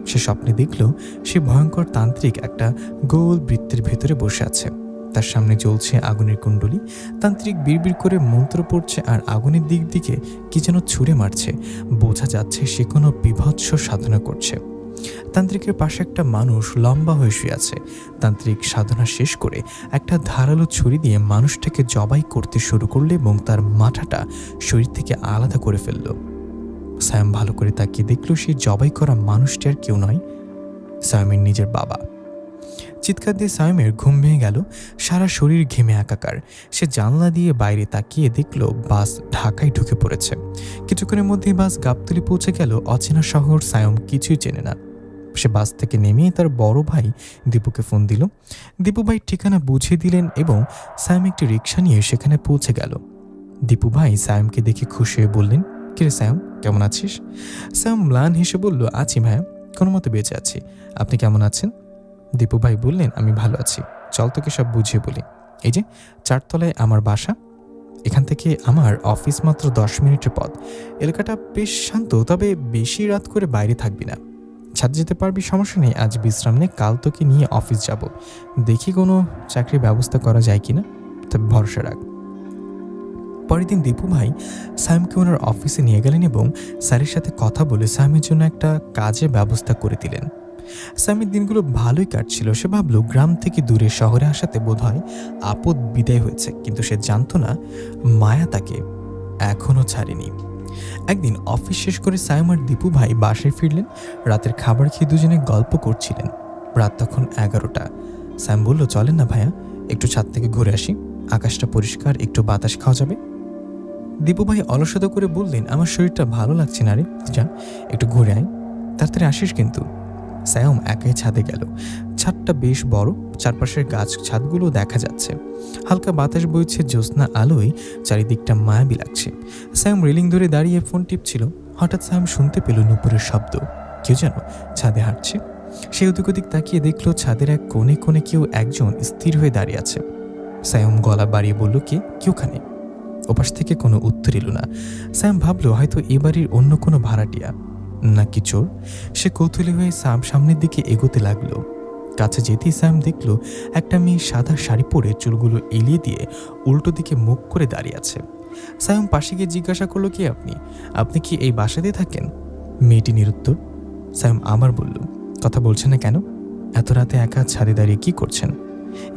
সে স্বপ্নে দেখল সে ভয়ঙ্কর তান্ত্রিক একটা গোল বৃত্তের ভেতরে বসে আছে। তার সামনে জ্বলছে আগুনের কুণ্ডলী। তান্ত্রিক বিড়বিড় করে মন্ত্র পড়ছে আর আগুনের দিক দিকে কি যেন ছুঁড়ে মারছে। বোঝা যাচ্ছে সে কোনো বীভৎস সাধনা করছে। তান্ত্রিকের পাশে একটা মানুষ লম্বা হয়ে শুয়ে আছে। তান্ত্রিক সাধনা শেষ করে একটা ধারালো ছুরি দিয়ে মানুষটাকে জবাই করতে শুরু করলে এবং তার মাথাটা শরীর থেকে আলাদা করে ফেলল। সায়ম ভালো করে তাকিয়ে দেখল সেই জবাই করা মানুষটি আর কেউ নয়, সায়মের নিজের বাবা। চিৎকার দিয়ে সায়মের ঘুম ভেঙে গেল। সারা শরীর ঘেমে একাকার। সে জানলা দিয়ে বাইরে তাকিয়ে দেখল বাস ঢাকায় ঢুকে পড়েছে। কিছুক্ষণের মধ্যেই বাস গাবতলী পৌঁছে গেল। অচেনা শহর, সায়ম কিছুই চেনে না। সে বাস থেকে নেমে তার বড় ভাই দীপুকে ফোন দিল। দীপু ভাই ঠিকানা বুঝিয়ে দিলেন এবং সায়ম একটি রিক্সা নিয়ে সেখানে পৌঁছে গেল। দীপু ভাই সায়মকে দেখে খুশি হয়ে বললেন, কিরে সায়ম, কেমন আছিস? সায়ম ম্লান হেসে বলল, আছি ভাইয়া, কোনো মতো বেঁচে আছি। আপনি কেমন আছেন? দীপু ভাই বললেন, আমি ভালো আছি, চল তোকে সব বুঝিয়ে বলি। এই যে 4 তলায় আমার বাসা, এখান থেকে আমার অফিস মাত্র 10 মিনিটের পথ। এলাকাটা বেশ শান্ত, তবে বেশি রাত করে বাইরে থাকবি না। ছাদে যেতে পারবি, সমস্যা নেই। আজ বিশ্রাম নে, কাল তোকে নিয়ে অফিস যাব। দেখি কোনো চাকরির ব্যবস্থা করা যায় কিনা, তবে ভরসা রাখ। পরের দিন দীপু ভাই সায়মকে ওনার অফিসে নিয়ে গেলেন এবং স্যারের সাথে কথা বলে সায়মের জন্য একটা কাজের ব্যবস্থা করে দিলেন। সায়মের দিনগুলো ভালোই কাটছিল। সে ভাবল গ্রাম থেকে দূরে শহরে আসাতে বোধহয় আপদ বিদায় হয়েছে, কিন্তু সে জানত না মায়া তাকে এখনও ছাড়েনি। একদিন অফিস শেষ করে সায়ম আর দীপু ভাই বাসায় ফিরলেন। রাতের খাবার খেয়ে দুজনে গল্প করছিলেন। রাত তখন 11টা। সায়ম বলল, চলেন না ভাইয়া, একটু ছাদ থেকে ঘুরে আসি, আকাশটা পরিষ্কার, একটু বাতাস খাওয়া যাবে। দীপু ভাই অলসতা করে বললেন, আমার শরীরটা ভালো লাগছে না রে, যা একটু ঘুরে আয়, তাড়াতাড়ি আসিস কিন্তু। সায়ম একাই ছাদে গেল। ছাদটা বেশ বড়, চারপাশের গাছ ছাদগুলো দেখা যাচ্ছে। হালকা বাতাস বইছে, জ্যোৎস্না আলোয় চারিদিকটা মায়াবী লাগছে। সায়ম রেলিং ধরে দাঁড়িয়ে ফোন টিপছিল। হঠাৎ সায়ম শুনতে পেল নুপুরের শব্দ। কেউ যেন ছাদে হাঁটছে। সে ওদিক ওদিক তাকিয়ে দেখলো ছাদের এক কোণে কোণে কেউ একজন স্থির হয়ে দাঁড়িয়ে আছে। সায়ম গলা বাড়িয়ে বলল, কে ওখানে? ওপাশ থেকে কোনো উত্তর এলো না। সায়ম ভাবলো হয়তো এ বাড়ির অন্য কোনো ভাড়াটিয়া, নাকি চোর। সে কৌতূহলী হয়ে সামনের দিকে এগোতে লাগলো। কাছে যেতেই সায়ম দেখলো একটা মেয়ে সাদা শাড়ি পরে চুলগুলো এলিয়ে দিয়ে উল্টো দিকে মুখ করে দাঁড়িয়ে আছে। সায়ম পাশে গিয়ে জিজ্ঞাসা করলো, কে আপনি? আপনি কি এই বাসাতে থাকেন? মেয়েটি নিরুত্তর। সায়ম আবার বলল, কথা বলছেন না কেন? এত রাতে একা ছাদে দাঁড়িয়ে কি করছেন?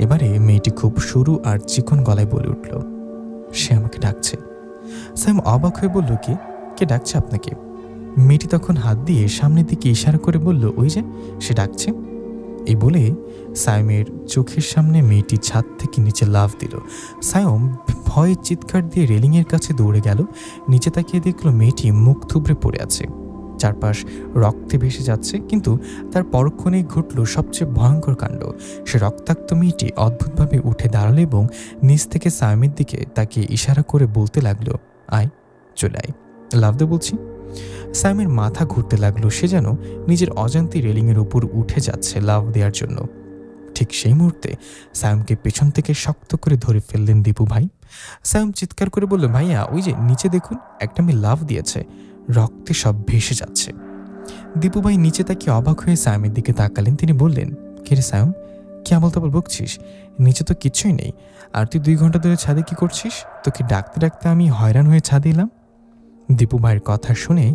এবারে মেয়েটি খুব সরু আর চিকন গলায় বলে উঠল, সে আমাকে ডাকছে। সায়ম অবাক হয়ে বলল, কে ডাকছে আপনাকে? মেয়েটি তখন হাত দিয়ে সামনের দিকে ইশারা করে বলল, ওই যে সে ডাকছে। এই বলে সায়মের চোখের সামনে মেয়েটি ছাদ থেকে নিচে লাফ দিল। সায়ম ভয়ে চিৎকার দিয়ে রেলিংয়ের কাছে দৌড়ে গেল। নিচে তাকিয়ে দেখল মেয়েটি মুখ থুবড়ে পড়ে আছে, চারপাশ রক্তে ভেসে যাচ্ছে। কিন্তু তার পরক্ষণেই ঘটল সবচেয়ে ভয়ঙ্কর কাণ্ড। সে রক্তাক্ত মেয়েটি অদ্ভুতভাবে উঠে দাঁড়ালো এবং নিচ থেকে সায়মের দিকে তাকে ইশারা করে বলতে লাগলো, আয়, চলে আয়। লাফ দে বলছি। সায়মের মাথা ঘুরতে লাগলো, সে যেন নিজের অজান্তে রেলিংয়ের উপর উঠে যাচ্ছে লাফ দেওয়ার জন্য। ঠিক সেই মুহূর্তে সায়মকে পেছন থেকে শক্ত করে ধরে ফেললেন দীপু ভাই। সায়ম চিৎকার করে বলল, ভাইয়া ওই যে নিচে দেখুন, একটা মেয়ে লাফ দিয়েছে, রক্তে সব ভেসে যাচ্ছে। দীপু ভাই নিচে তাকিয়ে অবাক হয়ে সায়মের দিকে তাকালেন। তিনি বললেন, কে রে সায়ম, কি আমল তাবল বকছিস? নিচে তো কিচ্ছুই নেই, আর তুই 2 ঘন্টা ধরে ছাদে কি করছিস? তোকে ডাকতে ডাকতে আমি হয়রান হয়ে ছাদে এলাম। দীপু ভাইয়ের কথা শুনে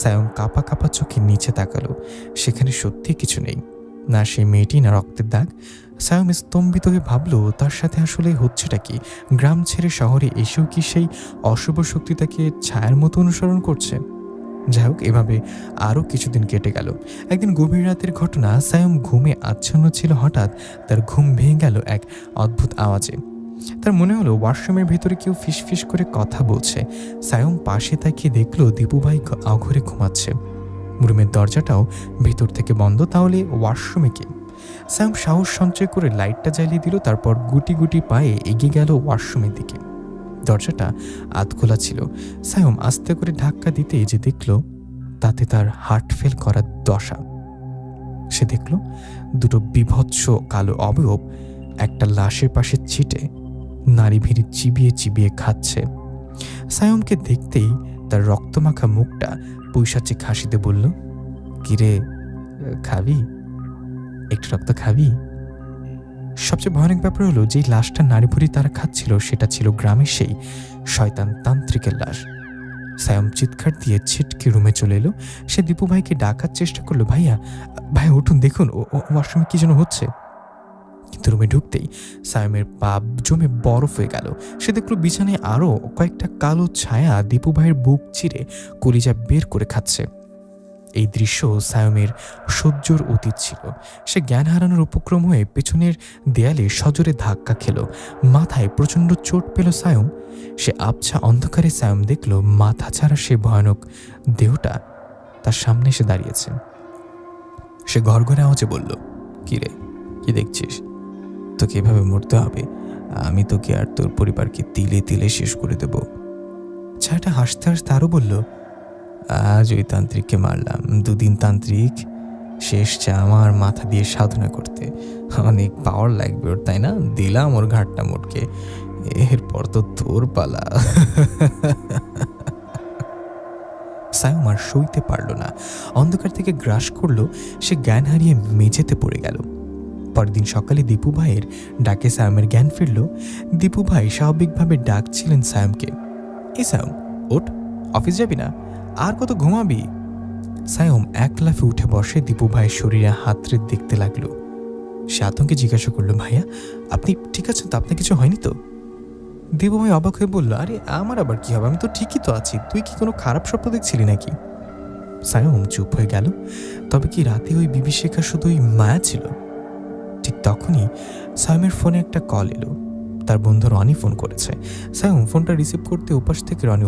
সায়ম কাঁপা কাঁপা চোখে নিচে তাকালো। সেখানে সত্যি কিছু নেই, না সেই মেয়েটি না রক্তের দাগ। সায়ম স্তম্ভিত হয়ে ভাবল, তার সাথে আসলে হচ্ছেটা কি? গ্রাম ছেড়ে শহরে এসেও কি সেই অশুভ শক্তি তাকে ছায়ার মতো অনুসরণ করছে? যাই হোক, এভাবে আরও কিছুদিন কেটে গেল। একদিন গভীর রাতের ঘটনা। সায়ম ঘুমে আচ্ছন্ন ছিল, হঠাৎ তার ঘুম ভেঙে গেল এক অদ্ভুত আওয়াজে। তার মনে হলো ওয়াশরুমের ভেতরে কেউ ফিসফিস করে কথা বলছে। সায়ম পাশে তাকিয়ে দেখল দীপুভাই অঘরে ঘুমাচ্ছে। রুমের দরজাটাও ভেতর থেকে বন্ধ, তাহলে ওয়াশরুমে কে? সায়ম সাহস সঞ্চয় করে লাইটটা জ্বালিয়ে দিল, তারপর গুটি গুটি পায়ে এগিয়ে গেল ওয়াশরুমের দিকে। দরজাটা আধ খোলা ছিল। সায়ম আস্তে করে ধাক্কা দিতে যে দেখল তাতে তার হার্ট ফেল করার দশা। সে দেখল 2টো বিভৎস কালো অবয়ব একটা লাশের পাশে ছিটে নারী ভিড়ি চিবিয়ে চিবিয়ে খাচ্ছে। সায়মকে দেখতেই তার রক্তমাখা মুখটা পৈশাচিক হাসিতে বলল, কিরে খাবি? একটু রক্ত খাবি? সবচেয়ে ভয়ানক ব্যাপার হলো, যেই লাশটা নারী ভুড়ি তারা খাচ্ছিল সেটা ছিল গ্রামের সেই শয়তান তান্ত্রিকের লাশ। সায়ম চিৎকার দিয়ে ছিটকে রুমে চলে এলো। সে দীপু ভাইকে ডাকার চেষ্টা করলো, ভাইয়া ভাই উঠুন, দেখুন ওয়াশরুমে কি যেন হচ্ছে। কিন্তু রুমে ঢুকতেই সায়মের পা জমে বরফ হয়ে গেল। সে দেখল বিছানায় আরও কয়েকটা কালো ছায়া দীপু ভাইয়ের বুক চিরে কলিজা বের করে খাচ্ছে। এই দৃশ্য সায়মের সহ্যর অতীত ছিল। সে জ্ঞান হারানোর উপক্রম হয়ে পেছনের দেয়ালে সজোরে ধাক্কা খেল। মাথায় প্রচণ্ড চোট পেল সায়ম। সে আবছা অন্ধকারে সায়ম দেখল মাথা ছাড়া সে ভয়ানক দেহটা তার সামনে এসে দাঁড়িয়েছে। সে ঘরঘরে আওয়াজে বলল, কিরে কি দেখছিস? তোকে এভাবে মরতে হবে? আমি তোকে আর তোর পরিবারকে তিলে তিলে শেষ করে দেব। ছায়াটা হাসতে হাসতে আরও বলল, আজ ওই তান্ত্রিককে মারলাম, 2 দিন তান্ত্রিক সে এসছে আমার মাথা দিয়ে সাধনা করতে। অনেক পাওয়ার লাগবে ওর, তাই না? দিলাম ওর ঘাটটা মোটকে, এরপর তো তোর পালা। সায়ম আর সইতে পারল না। অন্ধকার থেকে গ্রাস করলো। সে জ্ঞান হারিয়ে মেঝেতে পড়ে গেল। পরের দিন সকালে দীপু ভাইয়ের ডাকে সায়মের জ্ঞান ফিরল। দীপু ভাই স্বাভাবিকভাবে ডাকছিলেন সায়মকে, এই সায়ম ওঠ, অফিস যাবি না? আর কত ঘুমাবি? সায়ম এক লাফে উঠে বসে দীপু ভাইয়ের শরীরে হাতড়ে দেখতে লাগলো। সে আতঙ্কে জিজ্ঞাসা করলো, ভাইয়া আপনি ঠিক আছেন তো? আপনার কিছু হয়নি তো? দীপু ভাই অবাক হয়ে বলল, আরে আমার আবার কি হবে, আমি তো ঠিকই তো আছি। তুই কি কোনো খারাপ স্বপ্ন দেখছিলি নাকি? সায়ম চুপ হয়ে গেল। তবে কি রাতে ওই বিভীষিকা শুধুই মায়া ছিল? ঠিক তখনই সায়মের ফোনে একটা কল এলো। তার বন্ধু রনি ফোন করেছে। সায়ম ফোনটা রিসিভ করতে ওপাশ থেকে রনি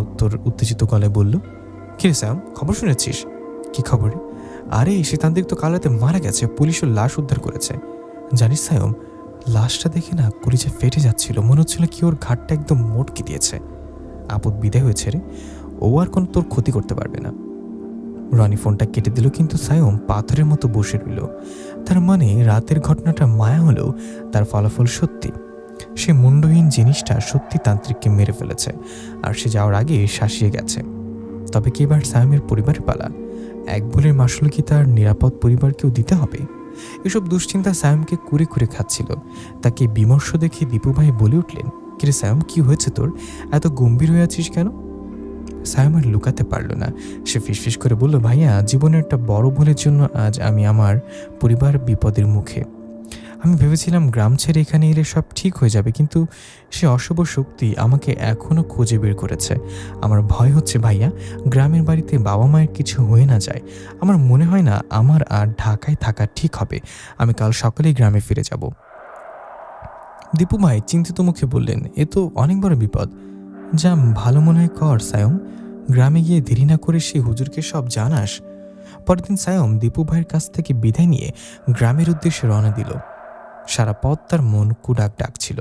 উত্তেজিত গলায় বলল, কিরে সায়ম, খবর শুনেছিস? কি খবর? আরে সে তান্ত্রিক তো কাল রাতে মারা গেছে, পুলিশের লাশ উদ্ধার করেছে। জানিস সায়ম, লাশটা দেখে না কলিজা ফেটে যাচ্ছিল, মনে হচ্ছিল কি ওর ঘাটটা একদম মোটকে দিয়েছে। আপদ বিদায় হয়েছে রে, ও আর কোনো তোর ক্ষতি করতে পারবে না। রনি ফোনটা কেটে দিল, কিন্তু সায়ম পাথরের মতো বসে রইল। তার মানে রাতের ঘটনাটা মায়া হলেও তার ফলাফল সত্যি। সে মুন্ডহীন জিনিসটা সত্যি তান্ত্রিককে মেরে ফেলেছে, আর সে যাওয়ার আগে শাসিয়ে গেছে। তবে কি এবার সায়মের পরিবারের পালা? এক ভুলের মাসুল কি তার নিরাপদ পরিবারকেও দিতে হবে? এসব দুশ্চিন্তা সায়মকে কুরে কুরে খাচ্ছিল। তাকে বিমর্ষ দেখে দীপু ভাই বলে উঠলেন, কিরে সায়ম, কি হয়েছে তোর? এত গম্ভীর হয়ে আছিস কেন? সায়ম আর লুকাতে পারল না। সে ফিসফিস করে বলল, ভাইয়া জীবনের একটা বড় ভুলের জন্য আজ আমি আমার পরিবার বিপদের মুখে। আমি ভেবেছিলাম গ্রাম ছেড়ে এখানে এলে সব ঠিক হয়ে যাবে, কিন্তু সে অশুভ শক্তি আমাকে এখনও খুঁজে বের করেছে। আমার ভয় হচ্ছে ভাইয়া, গ্রামের বাড়িতে বাবা মায়ের কিছু হয়ে না যায়। আমার মনে হয় না আমার আর ঢাকায় থাকা ঠিক হবে। আমি কাল সকালেই গ্রামে ফিরে যাব। দীপু ভাই চিন্তিত মুখে বললেন, এ তো অনেক বড় বিপদ। যা ভালো মনে হয় কর সায়ম, গ্রামে গিয়ে দেরি না করে সেই হুজুরকে সব জানাস। পরের দিন সায়ম দীপু ভাইয়ের কাছ থেকে বিদায় নিয়ে গ্রামের উদ্দেশ্যে রওনা দিল। সারা পথ তার মন কুডাক ডাকছিল।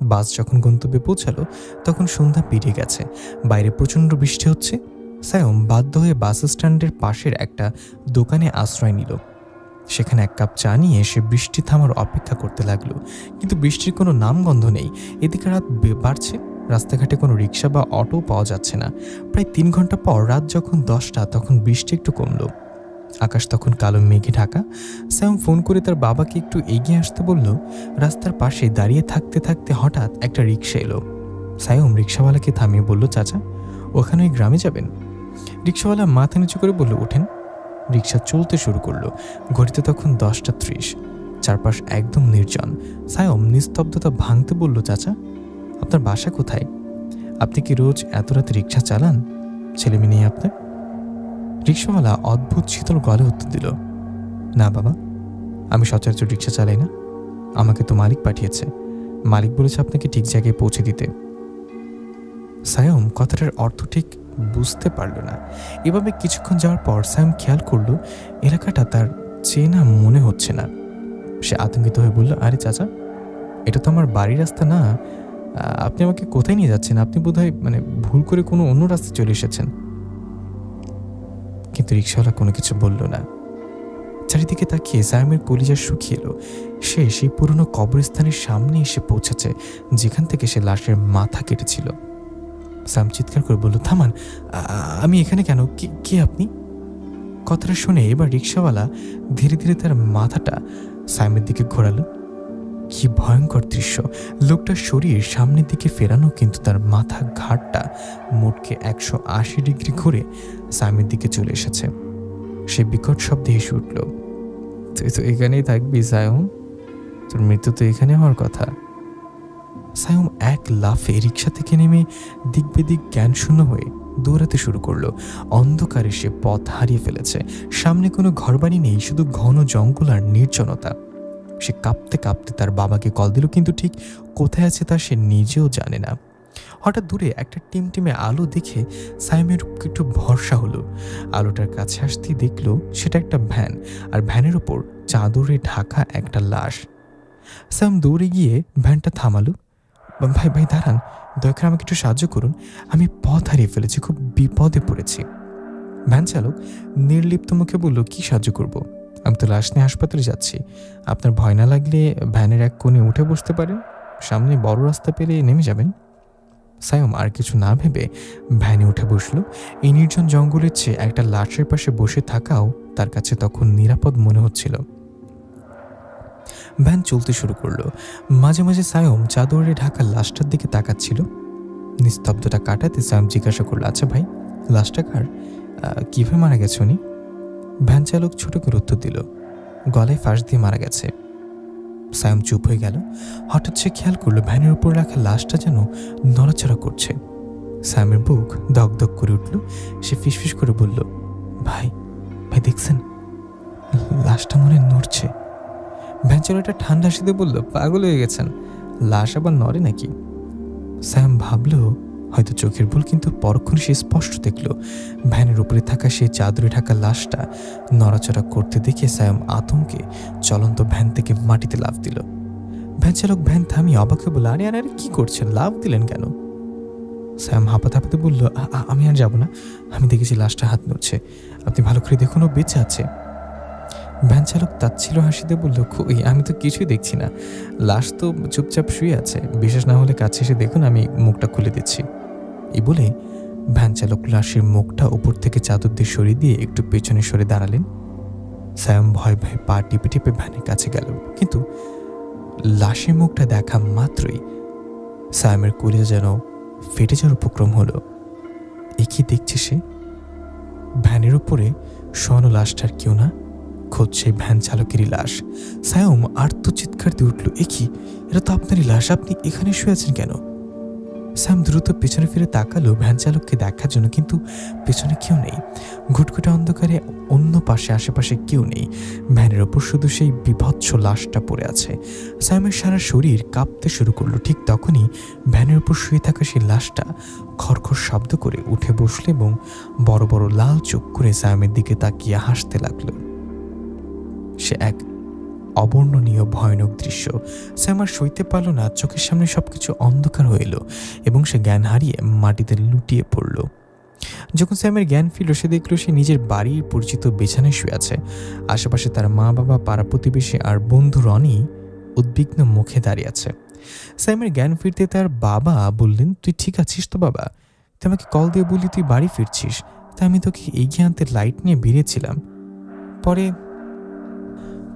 বাস যখন গন্তব্যে পৌঁছালো তখন সন্ধ্যা পেরিয়ে গেছে। বাইরে প্রচণ্ড বৃষ্টি হচ্ছে। সায়ম বাধ্য হয়ে বাস স্ট্যান্ডের পাশের একটা দোকানে আশ্রয় নিল। সেখানে এক কাপ চা নিয়ে সে বৃষ্টি থামার অপেক্ষা করতে লাগলো, কিন্তু বৃষ্টির কোনো নামগন্ধ নেই। এদিকে রাত বাড়ছে, রাস্তাঘাটে কোনো রিক্সা বা অটো পাওয়া যাচ্ছে না। প্রায় 3 ঘন্টা পর রাত যখন 10টা, তখন বৃষ্টি একটু কমলো। আকাশ তখন কালো মেঘে ঢাকা। সায়ম ফোন করে তার বাবাকে একটু এগিয়ে আসতে বলল। রাস্তার পাশে দাঁড়িয়ে থাকতে থাকতে হঠাৎ একটা রিক্সা এলো। সায়ম রিক্সাওয়ালাকে থামিয়ে বলল, চাচা, ওখানে ওই গ্রামে যাবেন? রিক্সাওয়ালা মাথা নিচু করে বলল, ওঠেন। রিক্সা চলতে শুরু করলো। ঘড়িতে তখন 10টা 30। চারপাশ একদম নির্জন। সায়ম নিস্তব্ধতা ভাঙতে বলল, চাচা, আপনার বাসা কোথায়? আপনি কি রোজ এত রাতে রিক্সা চালান? ছেলেমেয়ে নেই আপনার? রিক্সাওয়ালা অদ্ভুত শীতল গলে উত্তর দিল, না বাবা, আমি সচরাচর রিক্সা চালাই না। আমাকে তো মালিক পাঠিয়েছে। মালিক বলেছে আপনাকে ঠিক জায়গায় পৌঁছে দিতে। সায়ম কথাটার অর্থ ঠিক বুঝতে পারল না। এভাবে কিছুক্ষণ যাওয়ার পর সায়ম খেয়াল করলো এলাকাটা তার চেনা মনে হচ্ছে না। সে আতঙ্কিত হয়ে বলল, আরে চাচা, এটা তো আমার বাড়ির রাস্তা না। আপনি আমাকে কোথায় নিয়ে যাচ্ছেন? আপনি বোধহয় ভুল করে কোনো অন্য রাস্তায় চলে এসেছেন। কিন্তু রিক্সাওয়ালা কোনো কিছু বলল না। চারিদিকে তাকিয়ে সায়মের কলিজা শুকিয়ে এলো। সে সেই পুরনো কবরস্থানের সামনে এসে পৌঁছেছে, যেখান থেকে সে লাশের মাথা কেটেছিল। সায়ম চিৎকার করে বলল, থামান, আমি এখানে কেন? কে আপনি? কথাটা শুনে এবার রিক্সাওয়ালা ধীরে ধীরে তার মাথাটা সায়মের দিকে ঘোরালো। কি ভয়ঙ্কর দৃশ্য! লোকটার শরীর সামনের দিকে ফেরানো, কিন্তু তার মাথা ঘাটটা মোটকে 180 ডিগ্রি ঘুরে সায়মের দিকে চলে এসেছে। সে বিকট শব্দে হেসে উঠল, তুই তো এখানেই থাকবি সায়ম, তোর মৃত্যু তো এখানে হওয়ার কথা। সায়ম এক লাফে রিক্সা থেকে নেমে দিক বেদিক জ্ঞানশূন্য হয়ে দৌড়াতে শুরু করলো। অন্ধকারে সে পথ হারিয়ে ফেলেছে। সামনে কোনো ঘরবাড়ি নেই, শুধু ঘন জঙ্গল আর নির্জনতা। সে কাঁপতে কাঁপতে তার বাবাকে কল দিল, কিন্তু ঠিক কোথায় আছে তা সে নিজেও জানে না। হঠাৎ দূরে একটা টিমটিমে আলো দেখে সায়মের একটু ভরসা হলো। আলোটার কাছে আসতেই দেখলো সেটা একটা ভ্যান, আর ভ্যানের ওপর চাদরে ঢাকা একটা লাশ। সায়ম দৌড়ে গিয়ে ভ্যানটা থামালো। ভাই ভাই দাঁড়ান, দয়া করে আমাকে একটু সাহায্য করুন, আমি পথ হারিয়ে ফেলেছি, খুব বিপদে পড়েছি। ভ্যান চালক নির্লিপ্ত মুখে বলল, কি সাহায্য করব? আমি তো লাশ নিয়ে হাসপাতালে যাচ্ছি। আপনার ভয় না লাগলে ভ্যানের এক কোণে উঠে বসতে পারেন, সামনে বড় রাস্তা পেলে নেমে যাবেন। সায়ম আর কিছু না ভেবে ভ্যানে উঠে বসল। এই নির্জন জঙ্গলের চেয়ে একটা লাশের পাশে বসে থাকাও তার কাছে তখন নিরাপদ মনে হচ্ছিল। ভ্যান চলতে শুরু করলো। মাঝে মাঝে সায়ম চাদরে ঢাকা লাশটার দিকে তাকাচ্ছিল। নিস্তব্ধতা কাটাতে সায়ম জিজ্ঞাসা করলো, আচ্ছা ভাই, লাশটা কার? কীভাবে মারা গেছে উনি? ভ্যান চালক ছোট করে উত্তর দিল, গলায় ফাঁস দিয়ে মারা গেছে। সায়ম চুপ হয়ে গেল। হঠাৎ সে খেয়াল করলো ভ্যানের উপর রাখা লাশটা যেন নড়াচড়া করছে। সায়মের বুক দগদগ করে উঠল। সে ফিসফিস করে বলল, ভাই ভাই দেখছেন, লাশটা মনে নড়ছে। ভ্যান চালকটা ঠান্ডা হাসিতে বলল, পাগল হয়ে গেছেন, লাশ আবার নড়ে নাকি? সায়ম ভাবল হয়তো চোখের ভুল, কিন্তু পরক্ষণ সে স্পষ্ট দেখল ভ্যানের উপরে থাকা সেই চাদরে ঢাকা লাশটা নড়াচড়া করতে দেখে সায়ম আতঙ্কে চলন্ত ভ্যান থেকে মাটিতে লাফ দিল। ভ্যান চালক ভ্যান থামিয়ে অবাক হয়ে বলল, আরে আরে আরে কি করছেন, লাফ দিলেন কেন? সায়ম হাঁপাতে হাঁপাতে বলল, আমি আর যাব না, আমি দেখেছি লাশটা হাত নড়ছে, আপনি ভালো করে দেখুন, ও বেঁচে আছে। ভ্যান চালক তাচ্ছিল হাসিতে বলল, কই, আমি তো কিছুই দেখছি না, লাশ তো চুপচাপ শুয়ে আছে, বিশেষ না হলে কাছে এসে দেখুন, আমি মুখটা খুলে দিচ্ছি। এই বলে ভ্যান চালক লাশের মুখটা উপর থেকে চাদর দিয়ে সরিয়ে দিয়ে একটু পেছনে সরে দাঁড়ালেন। সায়ম ভয় ভয়ে পা টিপে টিপে ভ্যানের কাছে গেল, কিন্তু লাশের মুখটা দেখা মাত্রই সায়মের কলিজা যেন ফেটে যাওয়ার উপক্রম হলো। এ কি দেখছে সে? ভ্যানের উপরে শোয়ানো লাশটার কেউ না, খোঁজ সেই ভ্যান চালকেরই লাশ। সায়ম আর্তচিৎকার দিয়ে উঠল, এ কি, এটা তো আপনারই লাশ, আপনি এখানে শুয়ে আছেন কেন? সায়ম দ্রুত পেছনে ফিরে তাকালো ভ্যান চালককে দেখার জন্য, কিন্তু পেছনে কেউ নেই। ঘুটঘুটে অন্ধকারে অন্য পাশে আশেপাশে কেউ নেই। ভ্যানের ওপর শুধু সেই বিভৎস লাশটা পড়ে আছে। সায়মের সারা শরীর কাঁপতে শুরু করলো। ঠিক তখনই ভ্যানের ওপর শুয়ে থাকা সেই লাশটা খড়খড় শব্দ করে উঠে বসলো এবং বড় বড় লাল চোখ করে সায়মের দিকে তাকিয়ে হাসতে লাগলো। সে এক অবর্ণনীয় ভয়ানক দৃশ্য। সায়ম আর সইতে পারল না। চোখের সামনে সবকিছু অন্ধকার হয়ে এলো এবং সে জ্ঞান হারিয়ে মাটিতে লুটিয়ে পড়ল। যখন স্যামের জ্ঞান ফিরল সে দেখল সে নিজের বাড়ির পরিচিত বিছানায় শুয়ে আছে। আশেপাশে তার মা বাবা, পাড়া প্রতিবেশী আর বন্ধু রনি উদ্বিগ্ন মুখে দাঁড়িয়ে আছে। স্যামের জ্ঞান ফিরতে তার বাবা বললেন, তুই ঠিক আছিস তো বাবা? তুই আমাকে কল দিয়ে বললি তুই বাড়ি ফিরছিস, তাই আমি তোকে এগিয়ে আনতে লাইট নিয়ে বেরিয়েছিলাম। পরে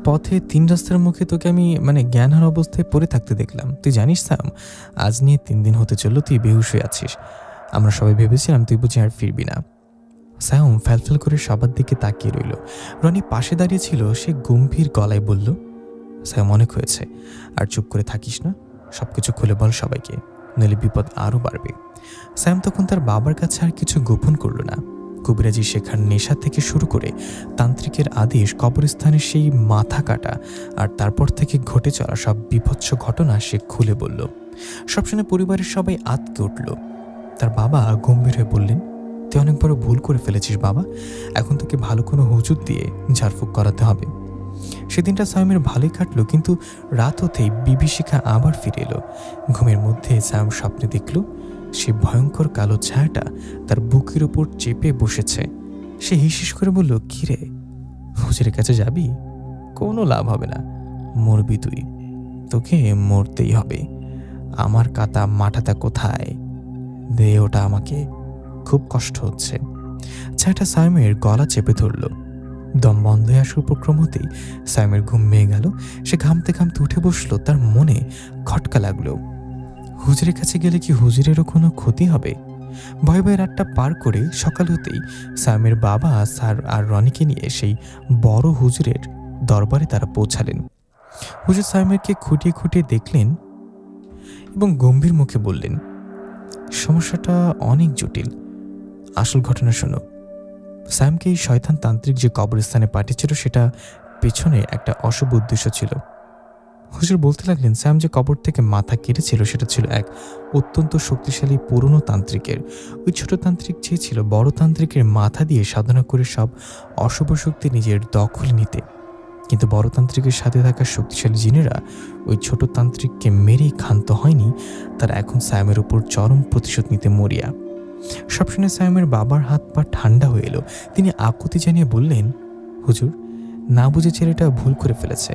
পথে 3 রাস্তার মুখে তোকে আমি জ্ঞানহার অবস্থায় পড়ে থাকতে দেখলাম। তুই জানিস স্যাম, আজ নিয়ে 3 দিন হতে চললো তুই বেহুশ হয়ে আছিস। আমরা সবাই ভেবেছিলাম তুই বুঝি আর ফিরবি না। স্যাম ফ্যালফ্যাল করে সবার দিকে তাকিয়ে রইল। রনি পাশে দাঁড়িয়ে ছিল। সে গম্ভীর গলায় বলল, স্যাম অনেক হয়েছে, আর চুপ করে থাকিস না, সবকিছু খুলে বল সবাইকে, নইলে বিপদ আরও বাড়বে। স্যাম তখন তার বাবার কাছে আর কিছু গোপন করল না। কবিরাজি শেখার নেশা থেকে শুরু করে তান্ত্রিকের আদেশ, কবরস্থানের সেই মাথা কাটা আর তারপর থেকে ঘটে চলা সব বিভৎস ঘটনা সে খুলে বলল। সব শুনে পরিবারের সবাই আঁতকে উঠল। তার বাবা গম্ভীর হয়ে বললেন, তুই অনেক বড় ভুল করে ফেলেছিস বাবা, এখন তোকে ভালো কোনো হুজুর দিয়ে ঝাড়ফুঁক করাতে হবে। সেদিনটা সায়মের ভালোই কাটলো, কিন্তু রাত হতেই বিভীষিকা আবার ফিরে এলো। ঘুমের মধ্যে সায়ম স্বপ্নে দেখল সে ভয়ঙ্কর কালো ছায়াটা তার বুকের উপর চেপে বসেছে। সে হিসিস করে বলল, কিরে, হুজুরের কাছে যাবি? কোনো লাভ হবে না, মরবি তুই, তোকে মরতেই হবে। আমার কাতা মাটাতা কোথায়? দে ওটা আমাকে, খুব কষ্ট হচ্ছে। ছায়াটা সায়মের গলা চেপে ধরল। দম বন্ধ হয়ে আসার উপক্রম হতেই সায়মের ঘুম ভেঙে গেল। সে ঘামতে ঘামতে উঠে বসলো। তার মনে খটকা লাগলো, হুজুরের কাছে গেলে কি হুজুরেরও কোনো ক্ষতি হবে? ভয়ে ভয়ে রাতটা পার করে সকাল হতেই সায়মের বাবা স্যার আর রনিকে নিয়ে সেই বড় হুজুরের দরবারে তারা পৌঁছালেন। হুজুর সায়মেরকে খুঁটিয়ে খুঁটিয়ে দেখলেন এবং গম্ভীর মুখে বললেন, সমস্যাটা অনেক জটিল, আসল ঘটনা শোনো। সায়মকে এই শয়তান তান্ত্রিক যে কবরস্থানে পাঠিয়েছিল সেটা পেছনে একটা অশুভ উদ্দেশ্য ছিল। হুজুর বলতে লাগলেন, সায়ম যে কবর থেকে মাথা কেটেছিল সেটা ছিল এক অত্যন্ত শক্তিশালী পুরনো তান্ত্রিকের। ওই ছোট তান্ত্রিক চেয়েছিল বড় তান্ত্রিকের মাথা দিয়ে সাধনা করে সব অশুভ শক্তি নিজের দখলে নিতে, কিন্তু বড় তান্ত্রিকের সাথে থাকা শক্তিশালী জিনেরা ওই ছোট তান্ত্রিককে মেরেই ক্ষান্ত হয়নি। তারা এখন সায়মের উপর চরম প্রতিশোধ নিতে মরিয়া। সব শুনে সায়মের বাবার হাত পা ঠান্ডা হয়ে এলো। তিনি আকুতি জানিয়ে বললেন, হুজুর, না বুঝে ছেলেটা ভুল করে ফেলেছে,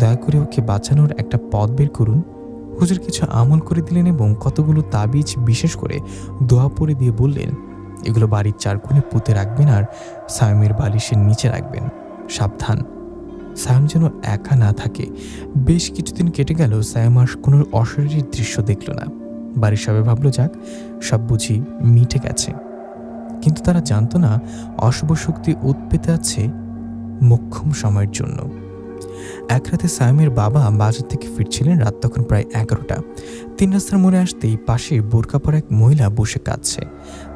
দয়া করে ওকে বাঁচানোর একটা পথ বের করুন। হুজুর কিছু আমল করে দিলেন এবং কতগুলো তাবিজ বিশেষ করে দোয়া পড়ে দিয়ে বললেন, এগুলো বাড়ির 4 কোণে পুঁতে রাখবেন আর সায়মের বালিশের নিচে রাখবেন। সাবধান, সায়ম যেন একা না থাকে। বেশ কিছুদিন কেটে গেল, সায়ম আর কোনো অশরীরী দৃশ্য দেখল না। বাড়ির সবাই ভাবল, যাক, সব বুঝি মিটে গেছে। কিন্তু তারা জানতো না অশুভ শক্তি উৎপেতে আছে মোক্ষম সময়ের জন্য। এক রাতে সায়মের বাবা বাজার থেকে ফিরছিলেন। রাত তখন প্রায় 11টা। 3 রাস্তার মোড়ে আসতেই পাশে বোরকা পরা এক মহিলা বসে কাঁদছে।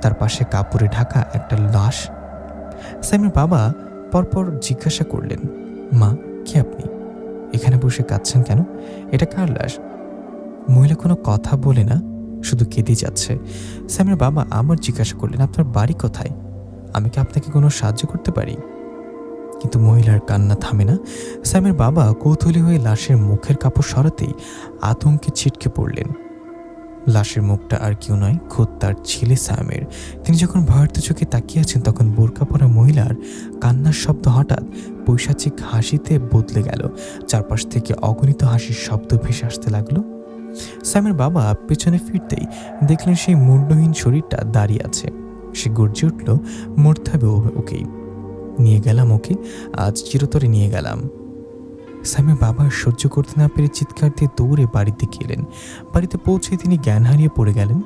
তার পাশে কাপড়ে ঢাকা একটা লাশ। সায়মের বাবা পরপর জিজ্ঞাসা করলেন, মা, কি আপনি এখানে বসে কাঁদছেন কেন? এটা কার লাশ? মহিলা কোনো কথা বলে না, শুধু কেঁদে যাচ্ছে। সায়মের বাবা আবার জিজ্ঞাসা করলেন, আপনার বাড়ি কোথায়? আমি কি আপনাকে কোনো সাহায্য করতে পারি? কিন্তু মহিলার কান্না থামে না। সায়মের বাবা কৌতূহলী হয়ে লাশের মুখের কাপড় সরাতেই আতঙ্কে ছিটকে পড়লেন। লাশের মুখটা আর কেউ নয়, খোদ তার ছেলে সায়মের। তিনি যখন ভয়ার্ত চোখে তাকিয়ে আছেন তখন বোরকা পরা মহিলার কান্নার শব্দ হঠাৎ পৈশাচিক হাসিতে বদলে গেল। চারপাশ থেকে অগণিত হাসির শব্দ ভেসে আসতে লাগলো। সায়মের বাবা পেছনে ফিরতেই দেখলেন সেই মুন্ডহীন শরীরটা দাঁড়িয়ে আছে। সে গর্জে উঠল, মরতে হবে ওকেই, নিয়ে গেলাম ওকে, আজ চিরতরে নিয়ে গেলাম। সায়মের বাবা সহ্য করতে না পেরে চিৎকার দিয়ে দৌড়ে বাড়িতে গেলেন। বাড়িতে পৌঁছে তিনি জ্ঞান হারিয়ে পড়ে গেলেন।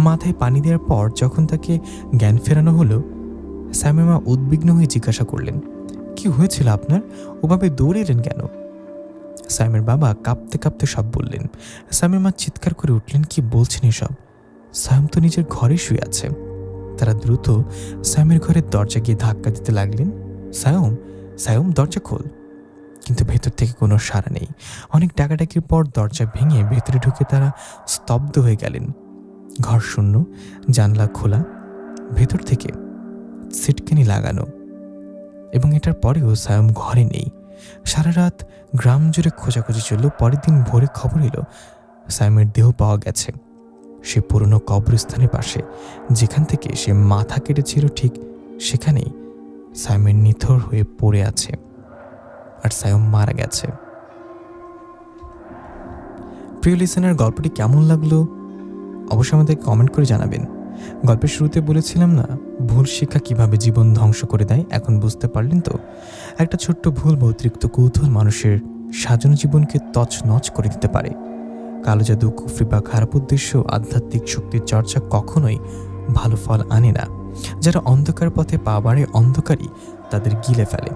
মাথায় পানি দেওয়ার পর যখন তাকে জ্ঞান ফেরানো হলো, সায়মের মা উদ্বিগ্ন হয়ে জিজ্ঞাসা করলেন, কি হয়েছিল আপনার? ওভাবে দৌড়ে এলেন কেন? সায়মের বাবা কাঁপতে কাঁপতে সব বললেন। সায়মের মা চিৎকার করে উঠলেন, কি বলছেন এসব? সায়ম তো নিজের ঘরে শুয়ে আছে। তারা দ্রুত সায়মের ঘরের দরজা গিয়ে ধাক্কা দিতে লাগলেন, সায়ম, সায়ম, দরজা খোল। কিন্তু ভেতর থেকে কোনো সাড়া নেই। অনেক ডাকাডাকির পর দরজা ভেঙে ভেতরে ঢুকে তারা স্তব্ধ হয়ে গেলেন। ঘর শূন্য, জানলা খোলা, ভেতর থেকে সিটকানি লাগানো, এবং এটার পরেও সায়ম ঘরে নেই। সারা রাত গ্রাম জুড়ে খোঁজাখুঁজি চলল। পরের দিন ভোরে খবর এলো সায়মের দেহ পাওয়া গেছে। সে পুরনো কবরস্থানের পাশে যেখান থেকে সে মাথা কেটেছিল ঠিক সেখানেই সায়মের নিথর হয়ে পড়ে আছে, আর সায়ম মারা গেছে। প্রিয় লিসেনার, গল্পটি কেমন লাগলো অবশ্যই আমাদের কমেন্ট করে জানাবেন। গল্পের শুরুতে বলেছিলাম না, ভুল শিক্ষা কিভাবে জীবন ধ্বংস করে দেয়। এখন বুঝতে পারলেন তো? একটা ছোট্ট ভুল বা অতিরিক্ত কৌতূহল মানুষের সাজানো জীবনকে তছনছ করে দিতে পারে। কালো জাদু, কুফরি বা খারাপ উদ্দেশ্য, আধ্যাত্মিক শক্তির চর্চা কখনোই ভালো ফল আনে না। যারা অন্ধকার পথে পা বাড়ে, অন্ধকারই তাদের গিলে ফেলে।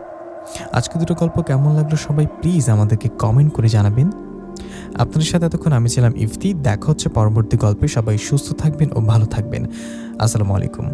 আজকে দুটো গল্প কেমন লাগলো সবাই প্লিজ আমাদেরকে কমেন্ট করে জানাবেন। আপনাদের সাথে এতক্ষণ আমি ছিলাম ইফতি। দেখা হচ্ছে পরবর্তী গল্পে। সবাই সুস্থ থাকবেন ও ভালো থাকবেন। আসসালামু আলাইকুম।